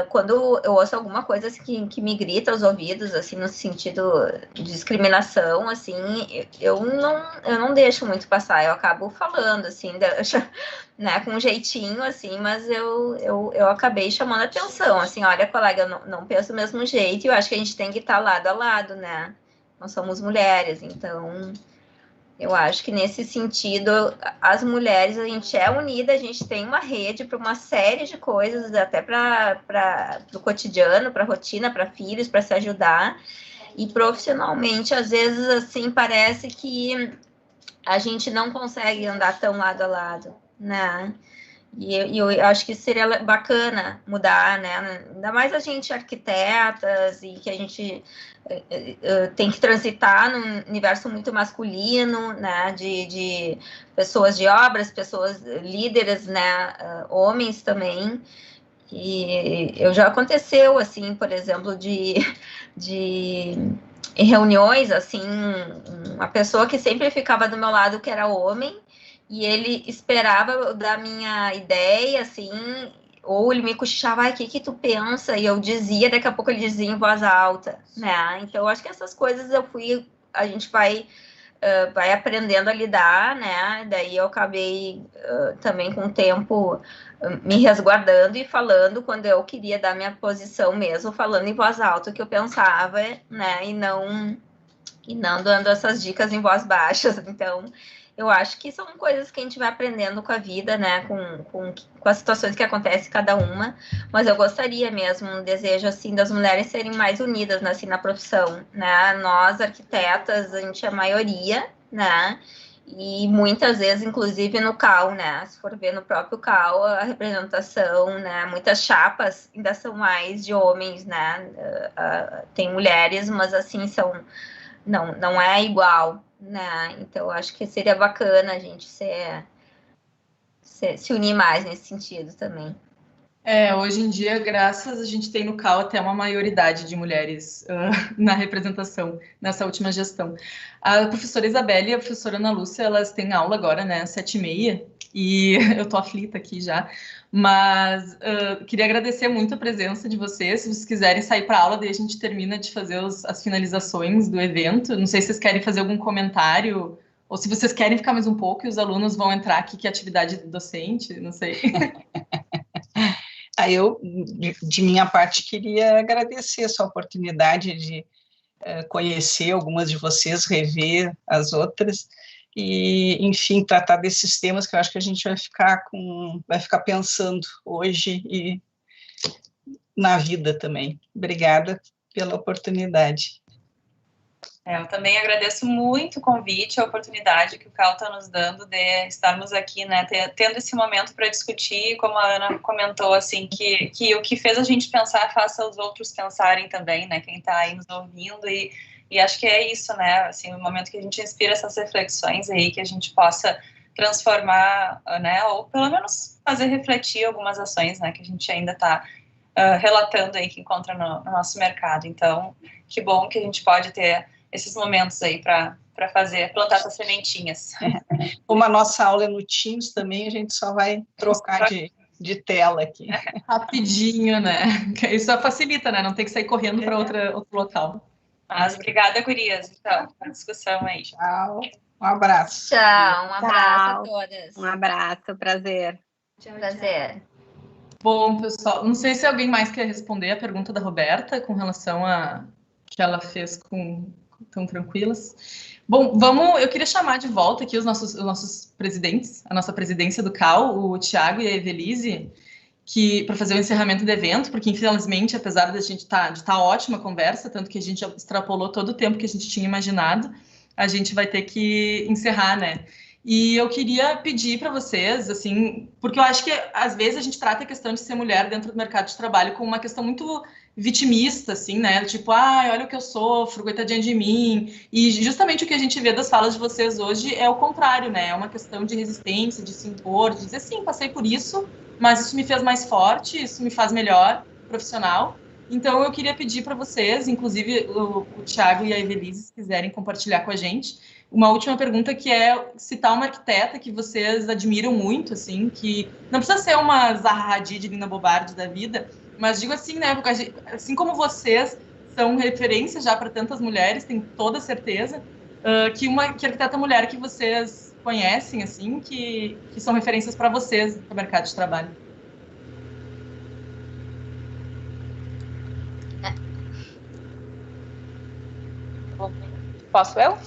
quando eu ouço alguma coisa assim, que me grita aos ouvidos, assim, no sentido de discriminação, assim, eu não deixo muito passar, eu acabo falando, assim, né, com um jeitinho, assim, mas eu acabei chamando a atenção, assim, olha, colega, eu não penso do mesmo jeito, e eu acho que a gente tem que estar lado a lado, né, nós somos mulheres, então... Eu acho que nesse sentido, as mulheres, a gente é unida, a gente tem uma rede para uma série de coisas, até para o cotidiano, para a rotina, para filhos, para se ajudar. E profissionalmente, às vezes, assim, parece que a gente não consegue andar tão lado a lado, né? E eu acho que seria bacana mudar, né? Ainda mais a gente arquitetas e que a gente tem que transitar num universo muito masculino, né? De pessoas de obras, pessoas líderes, né? Homens também. E eu já aconteceu, assim, por exemplo, em reuniões, assim, uma pessoa que sempre ficava do meu lado, que era homem, e ele esperava eu dar minha ideia, assim, ou ele me cochichava, o que tu pensa? E eu dizia, daqui a pouco ele dizia em voz alta, né? Então, eu acho que essas coisas a gente vai aprendendo a lidar, né? Daí eu acabei também com o tempo me resguardando e falando quando eu queria dar minha posição mesmo, falando em voz alta o que eu pensava, né? E não dando essas dicas em voz baixa. Então, eu acho que são coisas que a gente vai aprendendo com a vida, né? Com as situações que acontecem cada uma. Mas eu gostaria mesmo, um desejo, assim, das mulheres serem mais unidas, né, assim, na profissão, né? Nós, arquitetas, a gente é a maioria, né? E muitas vezes, inclusive no CAU, né? Se for ver no próprio CAU, a representação, né? Muitas chapas ainda são mais de homens, né? Tem mulheres, mas assim, não é igual, né? Então, acho que seria bacana a gente se unir mais nesse sentido também. Hoje em dia, a gente tem no CAU até uma maioridade de mulheres na representação, nessa última gestão. A professora Isabelle e a professora Ana Lúcia, elas têm aula agora, né, às 7h30, e eu tô aflita aqui já, mas queria agradecer muito a presença de vocês. Se vocês quiserem sair para aula, daí a gente termina de fazer as finalizações do evento. Não sei se vocês querem fazer algum comentário, ou se vocês querem ficar mais um pouco e os alunos vão entrar aqui, que é atividade docente, não sei. Eu, de minha parte, queria agradecer essa oportunidade de conhecer algumas de vocês, rever as outras, e, enfim, tratar desses temas que eu acho que a gente vai ficar pensando hoje e na vida também. Obrigada pela oportunidade. Eu também agradeço muito o convite, a oportunidade que o CAU está nos dando de estarmos aqui, né, tendo esse momento para discutir, como a Ana comentou, assim, que o que fez a gente pensar faça os outros pensarem também, né, quem está aí nos ouvindo, e acho que é isso, né, assim, o momento que a gente inspira essas reflexões aí, que a gente possa transformar, né, ou pelo menos fazer refletir algumas ações, né, que a gente ainda está relatando aí, que encontra no nosso mercado. Então, que bom que a gente pode ter esses momentos aí para plantar essas sementinhas. Como a nossa aula é no Teams também, a gente só vai trocar de tela aqui. Rapidinho, né? Isso facilita, né? Não tem que sair correndo para outro local. Mas obrigada, gurias, então, pela discussão aí. Tchau. Um abraço. Tchau, um abraço a todas. Um abraço, prazer. Prazer. Tchau. Bom, pessoal, não sei se alguém mais quer responder a pergunta da Roberta com relação a que ela fez tão tranquilas. Bom, eu queria chamar de volta aqui os nossos presidentes, a nossa presidência do CAU, o Thiago e a Evelise, para fazer o encerramento do evento, porque infelizmente, apesar da gente de tá ótima a conversa, tanto que a gente já extrapolou todo o tempo que a gente tinha imaginado, a gente vai ter que encerrar, né? E eu queria pedir para vocês, assim, porque eu acho que às vezes a gente trata a questão de ser mulher dentro do mercado de trabalho como uma questão muito vitimista, assim, né? Tipo, olha o que eu sofro, coitadinha de mim. E justamente o que a gente vê das falas de vocês hoje é o contrário, né? É uma questão de resistência, de se impor, de dizer, sim, passei por isso, mas isso me fez mais forte, isso me faz melhor profissional. Então, eu queria pedir para vocês, inclusive o Thiago e a Evelise, se quiserem compartilhar com a gente, uma última pergunta, que é citar uma arquiteta que vocês admiram muito, assim, que não precisa ser uma Zaha Hadid, Lina Bobardi da vida, mas digo assim, né, porque assim como vocês são referência já para tantas mulheres, tenho toda certeza, que arquiteta mulher que vocês conhecem, assim, que são referências para vocês no mercado de trabalho. Posso eu?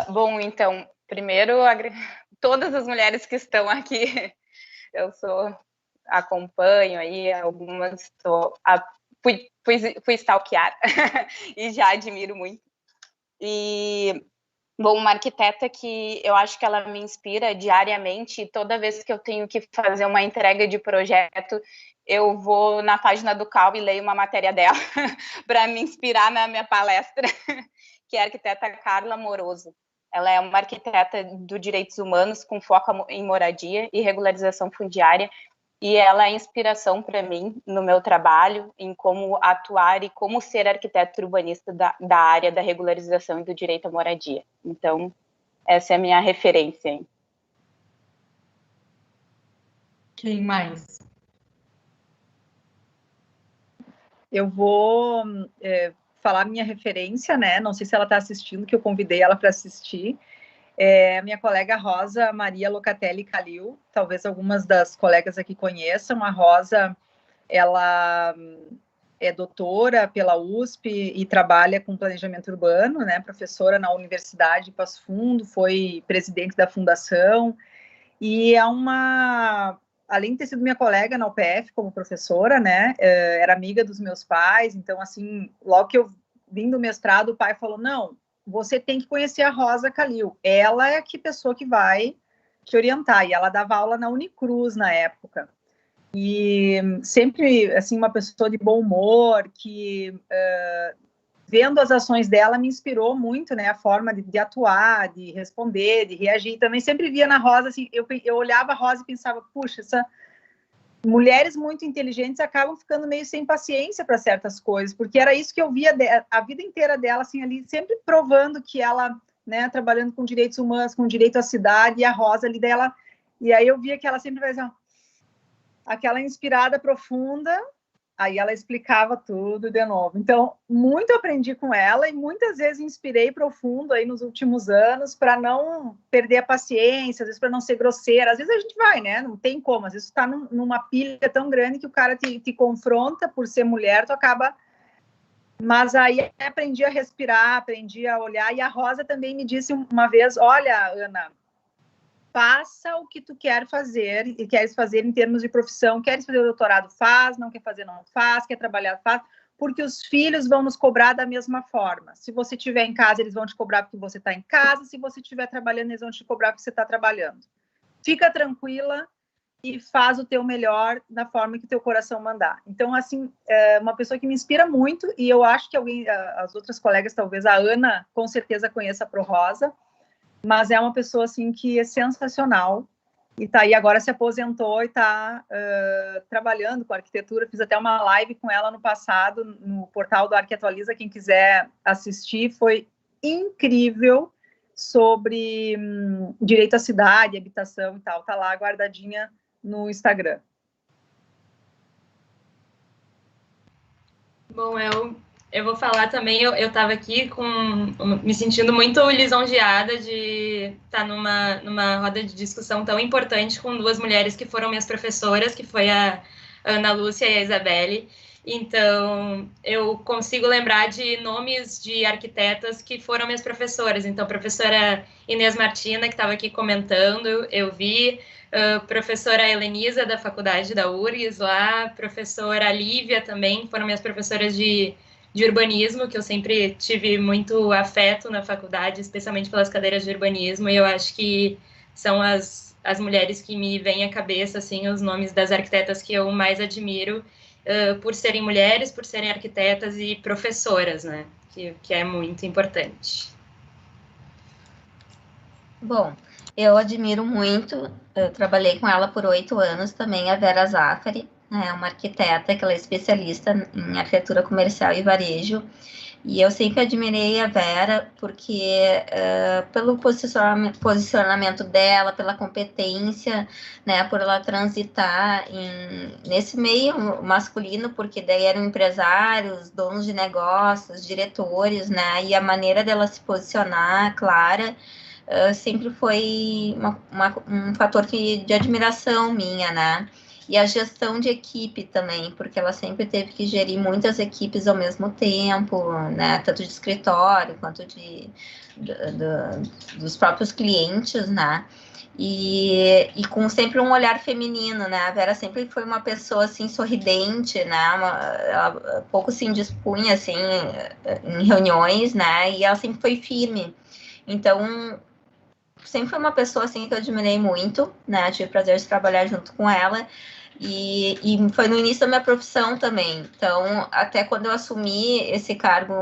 Bom, então, primeiro, todas as mulheres que estão aqui, eu acompanho aí, algumas fui stalkear e já admiro muito. E, bom, uma arquiteta que eu acho que ela me inspira diariamente, e toda vez que eu tenho que fazer uma entrega de projeto, eu vou na página do CAU e leio uma matéria dela para me inspirar na minha palestra, que é a arquiteta Carla Moroso. Ela é uma arquiteta do direitos humanos com foco em moradia e regularização fundiária, e ela é inspiração para mim no meu trabalho, em como atuar e como ser arquiteto urbanista da área da regularização e do direito à moradia. Então, essa é a minha referência, hein? Quem mais? Eu vou falar minha referência, né? Não sei se ela está assistindo, que eu convidei ela para assistir. É minha colega Rosa Maria Locatelli Calil. Talvez algumas das colegas aqui conheçam. A Rosa, ela é doutora pela USP e trabalha com planejamento urbano, né? Professora na Universidade de Passo Fundo, foi presidente da fundação e é além de ter sido minha colega na UPF como professora, né? Era amiga dos meus pais. Então, assim, logo que eu vim do mestrado, o pai falou: não, você tem que conhecer a Rosa Calil. Ela é a pessoa que vai te orientar. E ela dava aula na Unicruz na época. E sempre, assim, uma pessoa de bom humor, que, vendo as ações dela, me inspirou muito, né? A forma de atuar, de responder, de reagir. Também sempre via na Rosa, assim, eu olhava a Rosa e pensava, puxa, mulheres muito inteligentes acabam ficando meio sem paciência para certas coisas, porque era isso que eu via a vida inteira dela, assim, ali, sempre provando que ela, né, trabalhando com direitos humanos, com direito à cidade, e a Rosa ali dela, e aí eu via que ela sempre fazia aquela inspirada profunda, aí ela explicava tudo de novo. Então, muito aprendi com ela e muitas vezes inspirei profundo aí nos últimos anos para não perder a paciência, às vezes para não ser grosseira. Às vezes a gente vai, né? Não tem como. Às vezes tu tá numa pilha tão grande que o cara te confronta por ser mulher, tu acaba... Mas aí aprendi a respirar, aprendi a olhar. E a Rosa também me disse uma vez, olha, Ana, faça o que tu quer fazer e queres fazer em termos de profissão. Queres fazer o doutorado? Faz. Não quer fazer? Não faz. Quer trabalhar? Faz. Porque os filhos vão nos cobrar da mesma forma. Se você estiver em casa, eles vão te cobrar porque você está em casa. Se você estiver trabalhando, eles vão te cobrar porque você está trabalhando. Fica tranquila e faz o teu melhor da forma que o teu coração mandar. Então, assim, é uma pessoa que me inspira muito e eu acho que as outras colegas, talvez a Ana, com certeza conheça a Pro Rosa, mas é uma pessoa, assim, que é sensacional e tá aí agora, se aposentou e tá trabalhando com arquitetura. Fiz até uma live com ela no passado, no portal do Arquitualiza, quem quiser assistir, foi incrível, sobre direito à cidade, habitação e tal, tá lá guardadinha no Instagram. Bom, eu vou falar também, eu estava aqui me sentindo muito lisonjeada de estar numa roda de discussão tão importante com duas mulheres que foram minhas professoras, que foi a Ana Lúcia e a Isabelle. Então, eu consigo lembrar de nomes de arquitetas que foram minhas professoras. Então, a professora Inês Martina, que estava aqui comentando, eu vi. Professora Helenisa, da faculdade da URGS lá, professora Lívia também, foram minhas professoras de urbanismo, que eu sempre tive muito afeto na faculdade, especialmente pelas cadeiras de urbanismo, e eu acho que são as mulheres que me vêm à cabeça, assim, os nomes das arquitetas que eu mais admiro, por serem mulheres, por serem arquitetas e professoras, né, que é muito importante. Bom, eu admiro muito, eu trabalhei com ela por 8 anos também, a Vera Zaffari, né, uma arquiteta que ela é especialista em arquitetura comercial e varejo, e eu sempre admirei a Vera porque pelo posicionamento dela, pela competência, né, por ela transitar nesse meio masculino, porque daí eram empresários, donos de negócios, diretores, né, e a maneira dela se posicionar, clara, sempre foi um fator de admiração minha, né? E a gestão de equipe também, porque ela sempre teve que gerir muitas equipes ao mesmo tempo, né? Tanto de escritório quanto dos próprios clientes, né? E com sempre um olhar feminino, né? A Vera sempre foi uma pessoa, assim, sorridente, né? Ela pouco se indispunha, assim, em reuniões, né? E ela sempre foi firme. Então, sempre foi uma pessoa, assim, que eu admirei muito, né? Tive o prazer de trabalhar junto com ela. E foi no início da minha profissão também. Então, até quando eu assumi esse cargo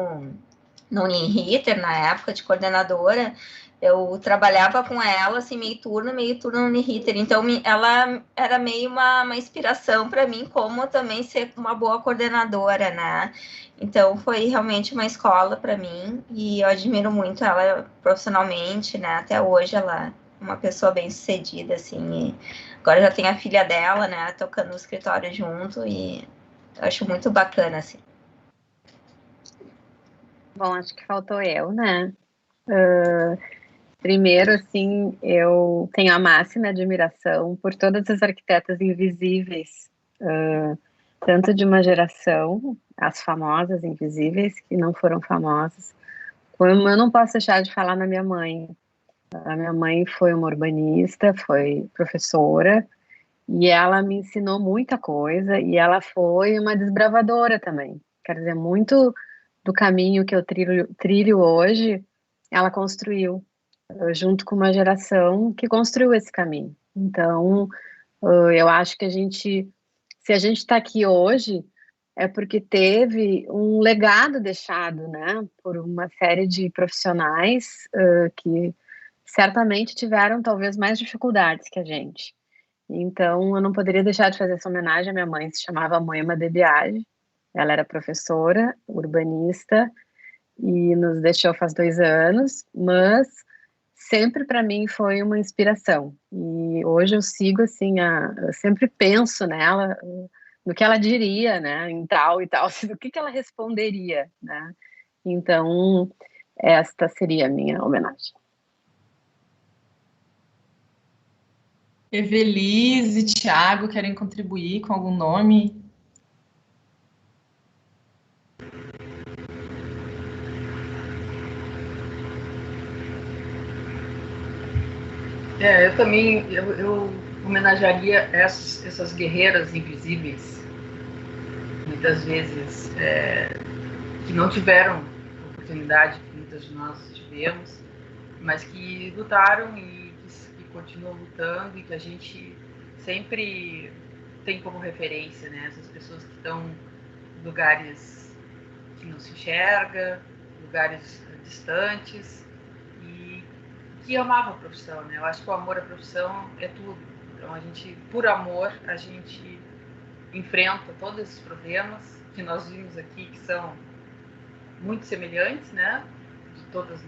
no Uniriter, na época de coordenadora, Eu trabalhava com ela, assim, meio turno no Uniriter. Então, ela era meio uma inspiração para mim, como também ser uma boa coordenadora, né? Então, foi realmente uma escola para mim. E eu admiro muito ela profissionalmente, né? Até hoje, ela é uma pessoa bem sucedida, assim. E agora já tem a filha dela, né? Tocando no escritório junto. E eu acho muito bacana, assim. Bom, acho que faltou eu, né? Primeiro, assim, eu tenho a máxima admiração por todas as arquitetas invisíveis, tanto de uma geração, as famosas invisíveis, que não foram famosas, como eu não posso deixar de falar na minha mãe. A minha mãe foi uma urbanista, foi professora, e ela me ensinou muita coisa, e ela foi uma desbravadora também. Quer dizer, muito do caminho que eu trilho hoje, ela construiu, junto com uma geração que construiu esse caminho. Então, eu acho que se a gente está aqui hoje, é porque teve um legado deixado, né, por uma série de profissionais que certamente tiveram talvez mais dificuldades que a gente. Então, eu não poderia deixar de fazer essa homenagem à minha mãe, se chamava Moema de Biagi. Ela era professora, urbanista, e nos deixou faz 2 anos, mas sempre para mim foi uma inspiração. E hoje eu sigo assim, eu sempre penso nela, no que ela diria, né, em tal e tal, do que ela responderia, né? Então, esta seria a minha homenagem. Evelise e Thiago querem contribuir com algum nome? Eu também, eu homenagearia essas guerreiras invisíveis, muitas vezes, que não tiveram oportunidade, que muitas de nós tivemos, mas que lutaram e que continuam lutando, e que a gente sempre tem como referência, né? Essas pessoas que estão em lugares que não se enxerga, lugares distantes, e que amava a profissão, né? Eu acho que o amor à profissão é tudo. Então, por amor, a gente enfrenta todos esses problemas que nós vimos aqui, que são muito semelhantes, né? De todas,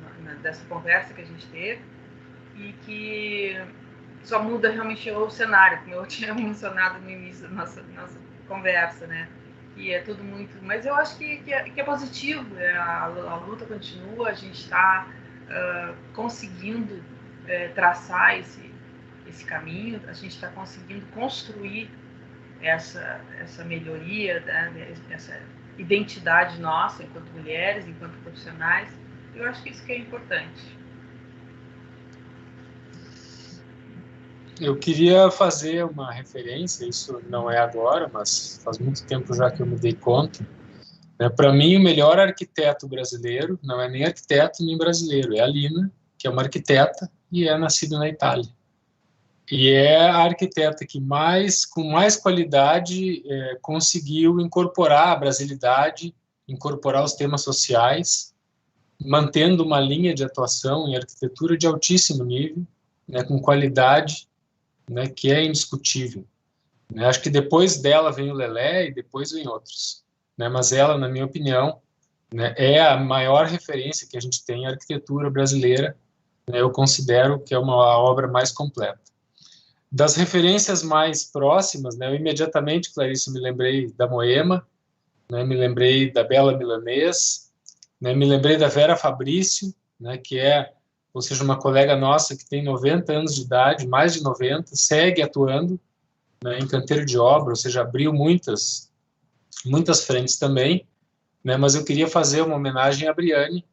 dessa conversa que a gente teve, e que só muda realmente o cenário, como eu tinha mencionado no início da nossa conversa, né? E é tudo muito... Mas eu acho que é positivo, a luta continua, a gente está conseguindo traçar esse caminho, a gente está conseguindo construir essa melhoria, né, essa identidade nossa enquanto mulheres, enquanto profissionais. Eu acho que isso que é importante. Eu queria fazer uma referência, isso não é agora, mas faz muito tempo já que eu me dei conta. Para mim, o melhor arquiteto brasileiro não é nem arquiteto nem brasileiro, é a Lina, que é uma arquiteta e é nascida na Itália. E é a arquiteta que com mais qualidade conseguiu incorporar a brasilidade, incorporar os temas sociais, mantendo uma linha de atuação em arquitetura de altíssimo nível, né, com qualidade, né, que é indiscutível. Acho que depois dela vem o Lelé e depois vem outros. Mas ela, na minha opinião, né, é a maior referência que a gente tem em arquitetura brasileira. Eu considero que é uma obra mais completa. Das referências mais próximas, eu imediatamente, Clarice, me lembrei da Moema, me lembrei da Bela Milanês, me lembrei da Vera Fabrício, que é, ou seja, uma colega nossa que tem 90 anos de idade, mais de 90, segue atuando em canteiro de obra, ou seja, abriu muitas frentes também, mas eu queria fazer uma homenagem à Briane,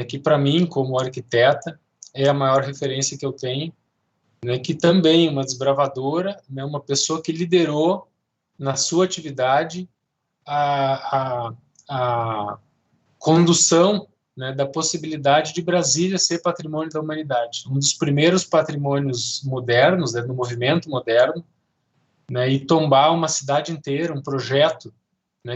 que para mim, como arquiteta, é a maior referência que eu tenho, que também é uma desbravadora, uma pessoa que liderou na sua atividade a condução da possibilidade de Brasília ser patrimônio da humanidade, um dos primeiros patrimônios modernos, do movimento moderno, e tombar uma cidade inteira, um projeto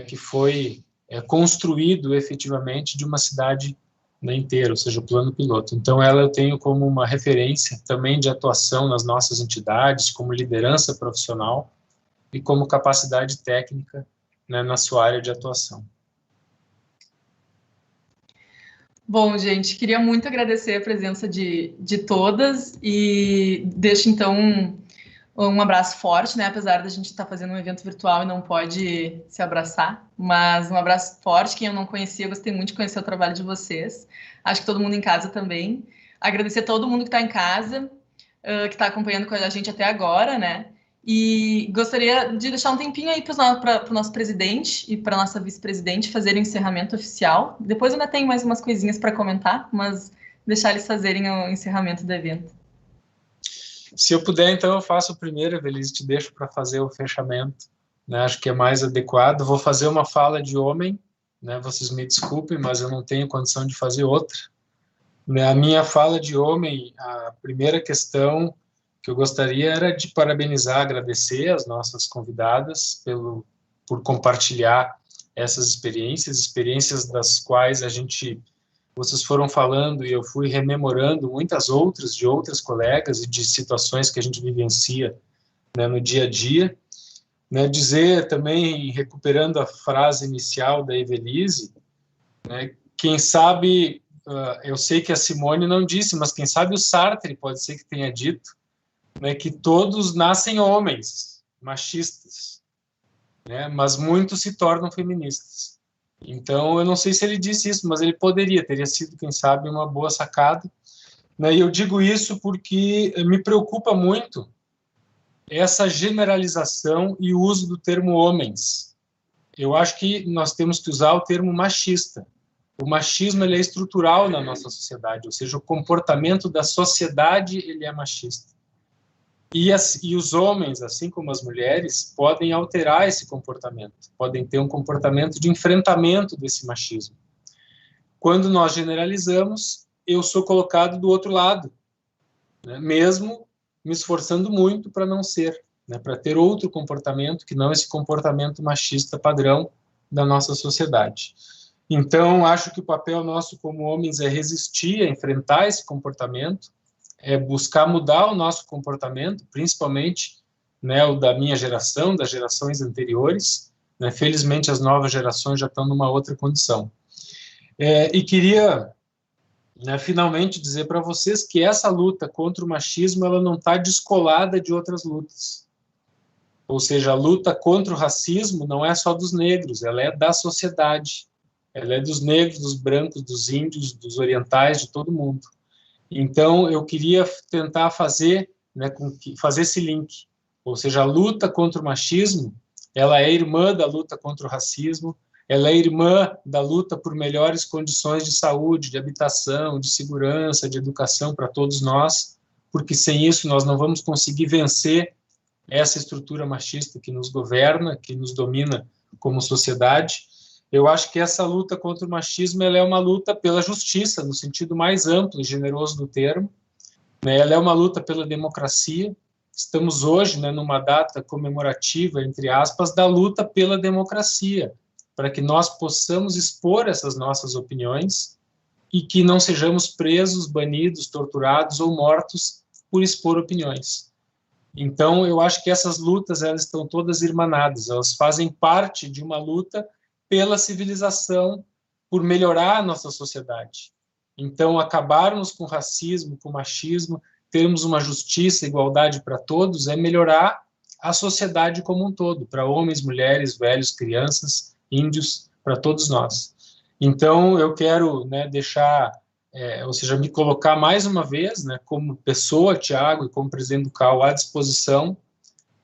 que foi construído efetivamente de uma cidade né, inteiro, ou seja, o plano piloto. Então, ela eu tenho como uma referência também de atuação nas nossas entidades, como liderança profissional e como capacidade técnica, né, na sua área de atuação. Bom, gente, queria muito agradecer a presença de todas e deixo, então, um abraço forte, né? Apesar da gente estar fazendo um evento virtual e não pode se abraçar, mas um abraço forte. Quem eu não conhecia, gostei muito de conhecer o trabalho de vocês. Acho que todo mundo em casa também. Agradecer a todo mundo que está em casa, que está acompanhando com a gente até agora, né? E gostaria de deixar um tempinho aí para o nosso presidente e para a nossa vice-presidente fazerem o encerramento oficial. Depois eu ainda tenho mais umas coisinhas para comentar, mas deixar eles fazerem o encerramento do evento. Se eu puder, então eu faço o primeiro, Evelise, te deixo para fazer o fechamento, né? Acho que é mais adequado. Vou fazer uma fala de homem, né? Vocês me desculpem, mas eu não tenho condição de fazer outra. A minha fala de homem, a primeira questão que eu gostaria era de parabenizar, agradecer as nossas convidadas por compartilhar essas experiências das quais vocês foram falando e eu fui rememorando muitas outras, de outras colegas e de situações que a gente vivencia, né, no dia a dia. Né, dizer também, recuperando a frase inicial da Evelise, né, quem sabe, eu sei que a Simone não disse, mas quem sabe o Sartre pode ser que tenha dito, né, que todos nascem homens, machistas, né, mas muitos se tornam feministas. Então, eu não sei se ele disse isso, mas ele teria sido, quem sabe, uma boa sacada. Né? E eu digo isso porque me preocupa muito essa generalização e o uso do termo homens. Eu acho que nós temos que usar o termo machista. O machismo ele é estrutural na nossa sociedade, ou seja, o comportamento da sociedade ele é machista. E os homens, assim como as mulheres, podem alterar esse comportamento, podem ter um comportamento de enfrentamento desse machismo. Quando nós generalizamos, eu sou colocado do outro lado, né? Mesmo me esforçando muito para não ser, né? Para ter outro comportamento que não esse comportamento machista padrão da nossa sociedade. Então, acho que o papel nosso como homens é resistir, é enfrentar esse comportamento, é buscar mudar o nosso comportamento, principalmente, né, o da minha geração, das gerações anteriores. Né, felizmente, as novas gerações já estão numa outra condição. E queria, né, finalmente dizer para vocês que essa luta contra o machismo ela não está descolada de outras lutas. Ou seja, a luta contra o racismo não é só dos negros, ela é da sociedade. Ela é dos negros, dos brancos, dos índios, dos orientais, de todo mundo. Então, eu queria tentar fazer esse link, ou seja, a luta contra o machismo, ela é irmã da luta contra o racismo, ela é irmã da luta por melhores condições de saúde, de habitação, de segurança, de educação para todos nós, porque sem isso nós não vamos conseguir vencer essa estrutura machista que nos governa, que nos domina como sociedade. Eu acho que essa luta contra o machismo ela é uma luta pela justiça, no sentido mais amplo e generoso do termo. Né? Ela é uma luta pela democracia. Estamos hoje, né, numa data comemorativa, entre aspas, da luta pela democracia, para que nós possamos expor essas nossas opiniões e que não sejamos presos, banidos, torturados ou mortos por expor opiniões. Então, eu acho que essas lutas elas estão todas irmanadas, elas fazem parte de uma luta pela civilização, por melhorar a nossa sociedade. Então, acabarmos com o racismo, com o machismo, termos uma justiça e igualdade para todos, é melhorar a sociedade como um todo, para homens, mulheres, velhos, crianças, índios, para todos nós. Então, eu quero, né, deixar, ou seja, me colocar mais uma vez, né, como pessoa, Tiago, e como presidente do CAU, à disposição,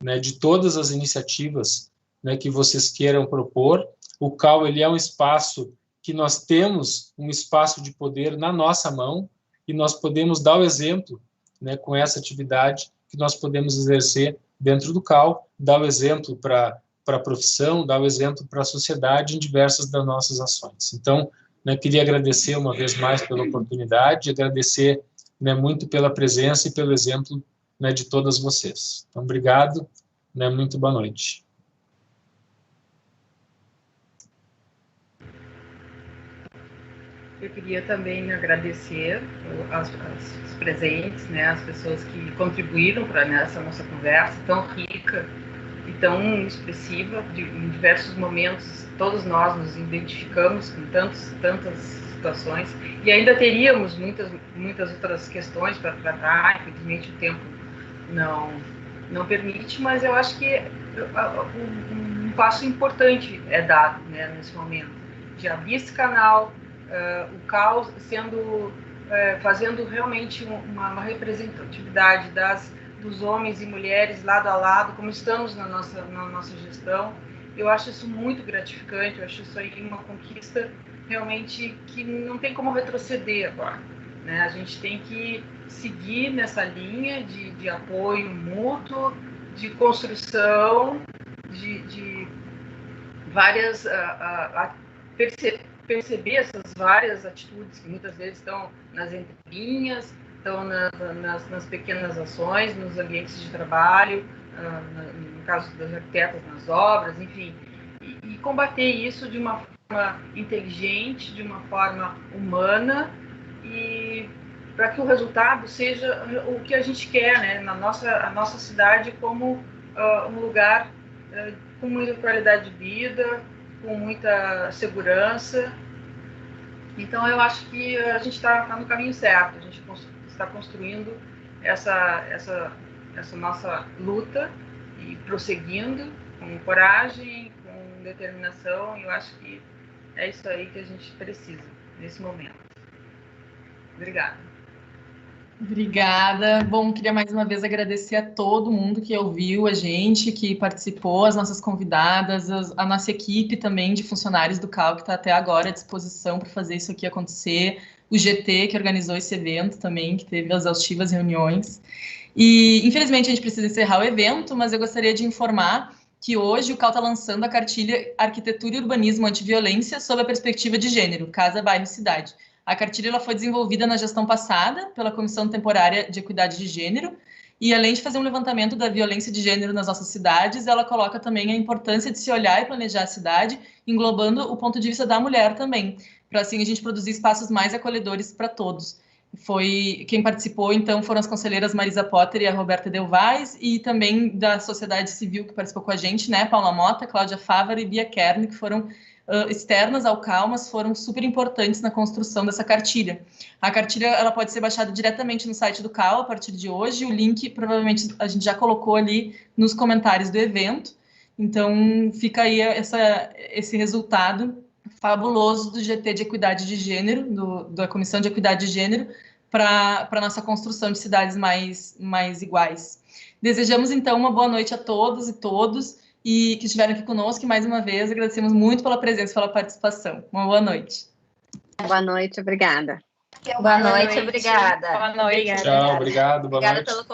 né, de todas as iniciativas, né, que vocês queiram propor. O CAU ele é um espaço que nós temos um espaço de poder na nossa mão e nós podemos dar o exemplo, né, com essa atividade que nós podemos exercer dentro do CAU, dar o exemplo para a profissão, dar o exemplo para a sociedade em diversas das nossas ações. Então, né, queria agradecer uma vez mais pela oportunidade, agradecer, né, muito pela presença e pelo exemplo, né, de todas vocês. Então, obrigado, né, muito boa noite. Eu queria também agradecer os presentes, né, as pessoas que contribuíram para essa nossa conversa tão rica e tão expressiva. Em diversos momentos, todos nós nos identificamos com tantas situações, e ainda teríamos muitas outras questões para tratar. Infelizmente, o tempo não permite, mas eu acho que um passo importante é dado, né, nesse momento, de abrir esse canal, o CAU fazendo realmente uma representatividade dos homens e mulheres lado a lado, como estamos na nossa gestão. Eu acho isso muito gratificante, eu acho isso aí uma conquista realmente que não tem como retroceder agora, né? A gente tem que seguir nessa linha de apoio mútuo, de construção, de várias... perceber essas várias atitudes que muitas vezes estão nas entrelinhas, estão nas pequenas ações, nos ambientes de trabalho, no caso das arquitetas, nas obras, enfim, e combater isso de uma forma inteligente, de uma forma humana, e para que o resultado seja o que a gente quer, né? A nossa cidade como um lugar com muita qualidade de vida, com muita segurança. Então, eu acho que a gente está no caminho certo, a gente está construindo essa nossa luta e prosseguindo com coragem, com determinação, e eu acho que é isso aí que a gente precisa nesse momento. Obrigada. Obrigada. Bom, queria mais uma vez agradecer a todo mundo que ouviu a gente, que participou, as nossas convidadas, a nossa equipe também de funcionários do CAU, que está até agora à disposição para fazer isso aqui acontecer, o GT, que organizou esse evento também, que teve exaustivas reuniões. E, infelizmente, a gente precisa encerrar o evento, mas eu gostaria de informar que hoje o CAU está lançando a cartilha Arquitetura e Urbanismo Antiviolência sob a perspectiva de gênero, Casa, Bairro e Cidade. A cartilha ela foi desenvolvida na gestão passada pela Comissão Temporária de Equidade de Gênero e, além de fazer um levantamento da violência de gênero nas nossas cidades, ela coloca também a importância de se olhar e planejar a cidade, englobando o ponto de vista da mulher também, para assim a gente produzir espaços mais acolhedores para todos. Quem participou, então, foram as conselheiras Marisa Potter e a Roberta Delvais, e também da sociedade civil que participou com a gente, né, Paula Mota, Cláudia Fávaro e Bia Kern, que foram externas ao CAU, mas foram super importantes na construção dessa cartilha. A cartilha ela pode ser baixada diretamente no site do CAU a partir de hoje, o link provavelmente a gente já colocou ali nos comentários do evento, então fica aí esse resultado fabuloso do GT de Equidade de Gênero, da Comissão de Equidade de Gênero, para a nossa construção de cidades mais iguais. Desejamos, então, uma boa noite a todos e todos, e que estiveram aqui conosco, e mais uma vez agradecemos muito pela presença e pela participação. Uma boa noite. Boa noite, obrigada. Boa noite, obrigada. Boa noite. Tchau, obrigado, boa noite. Obrigada pelo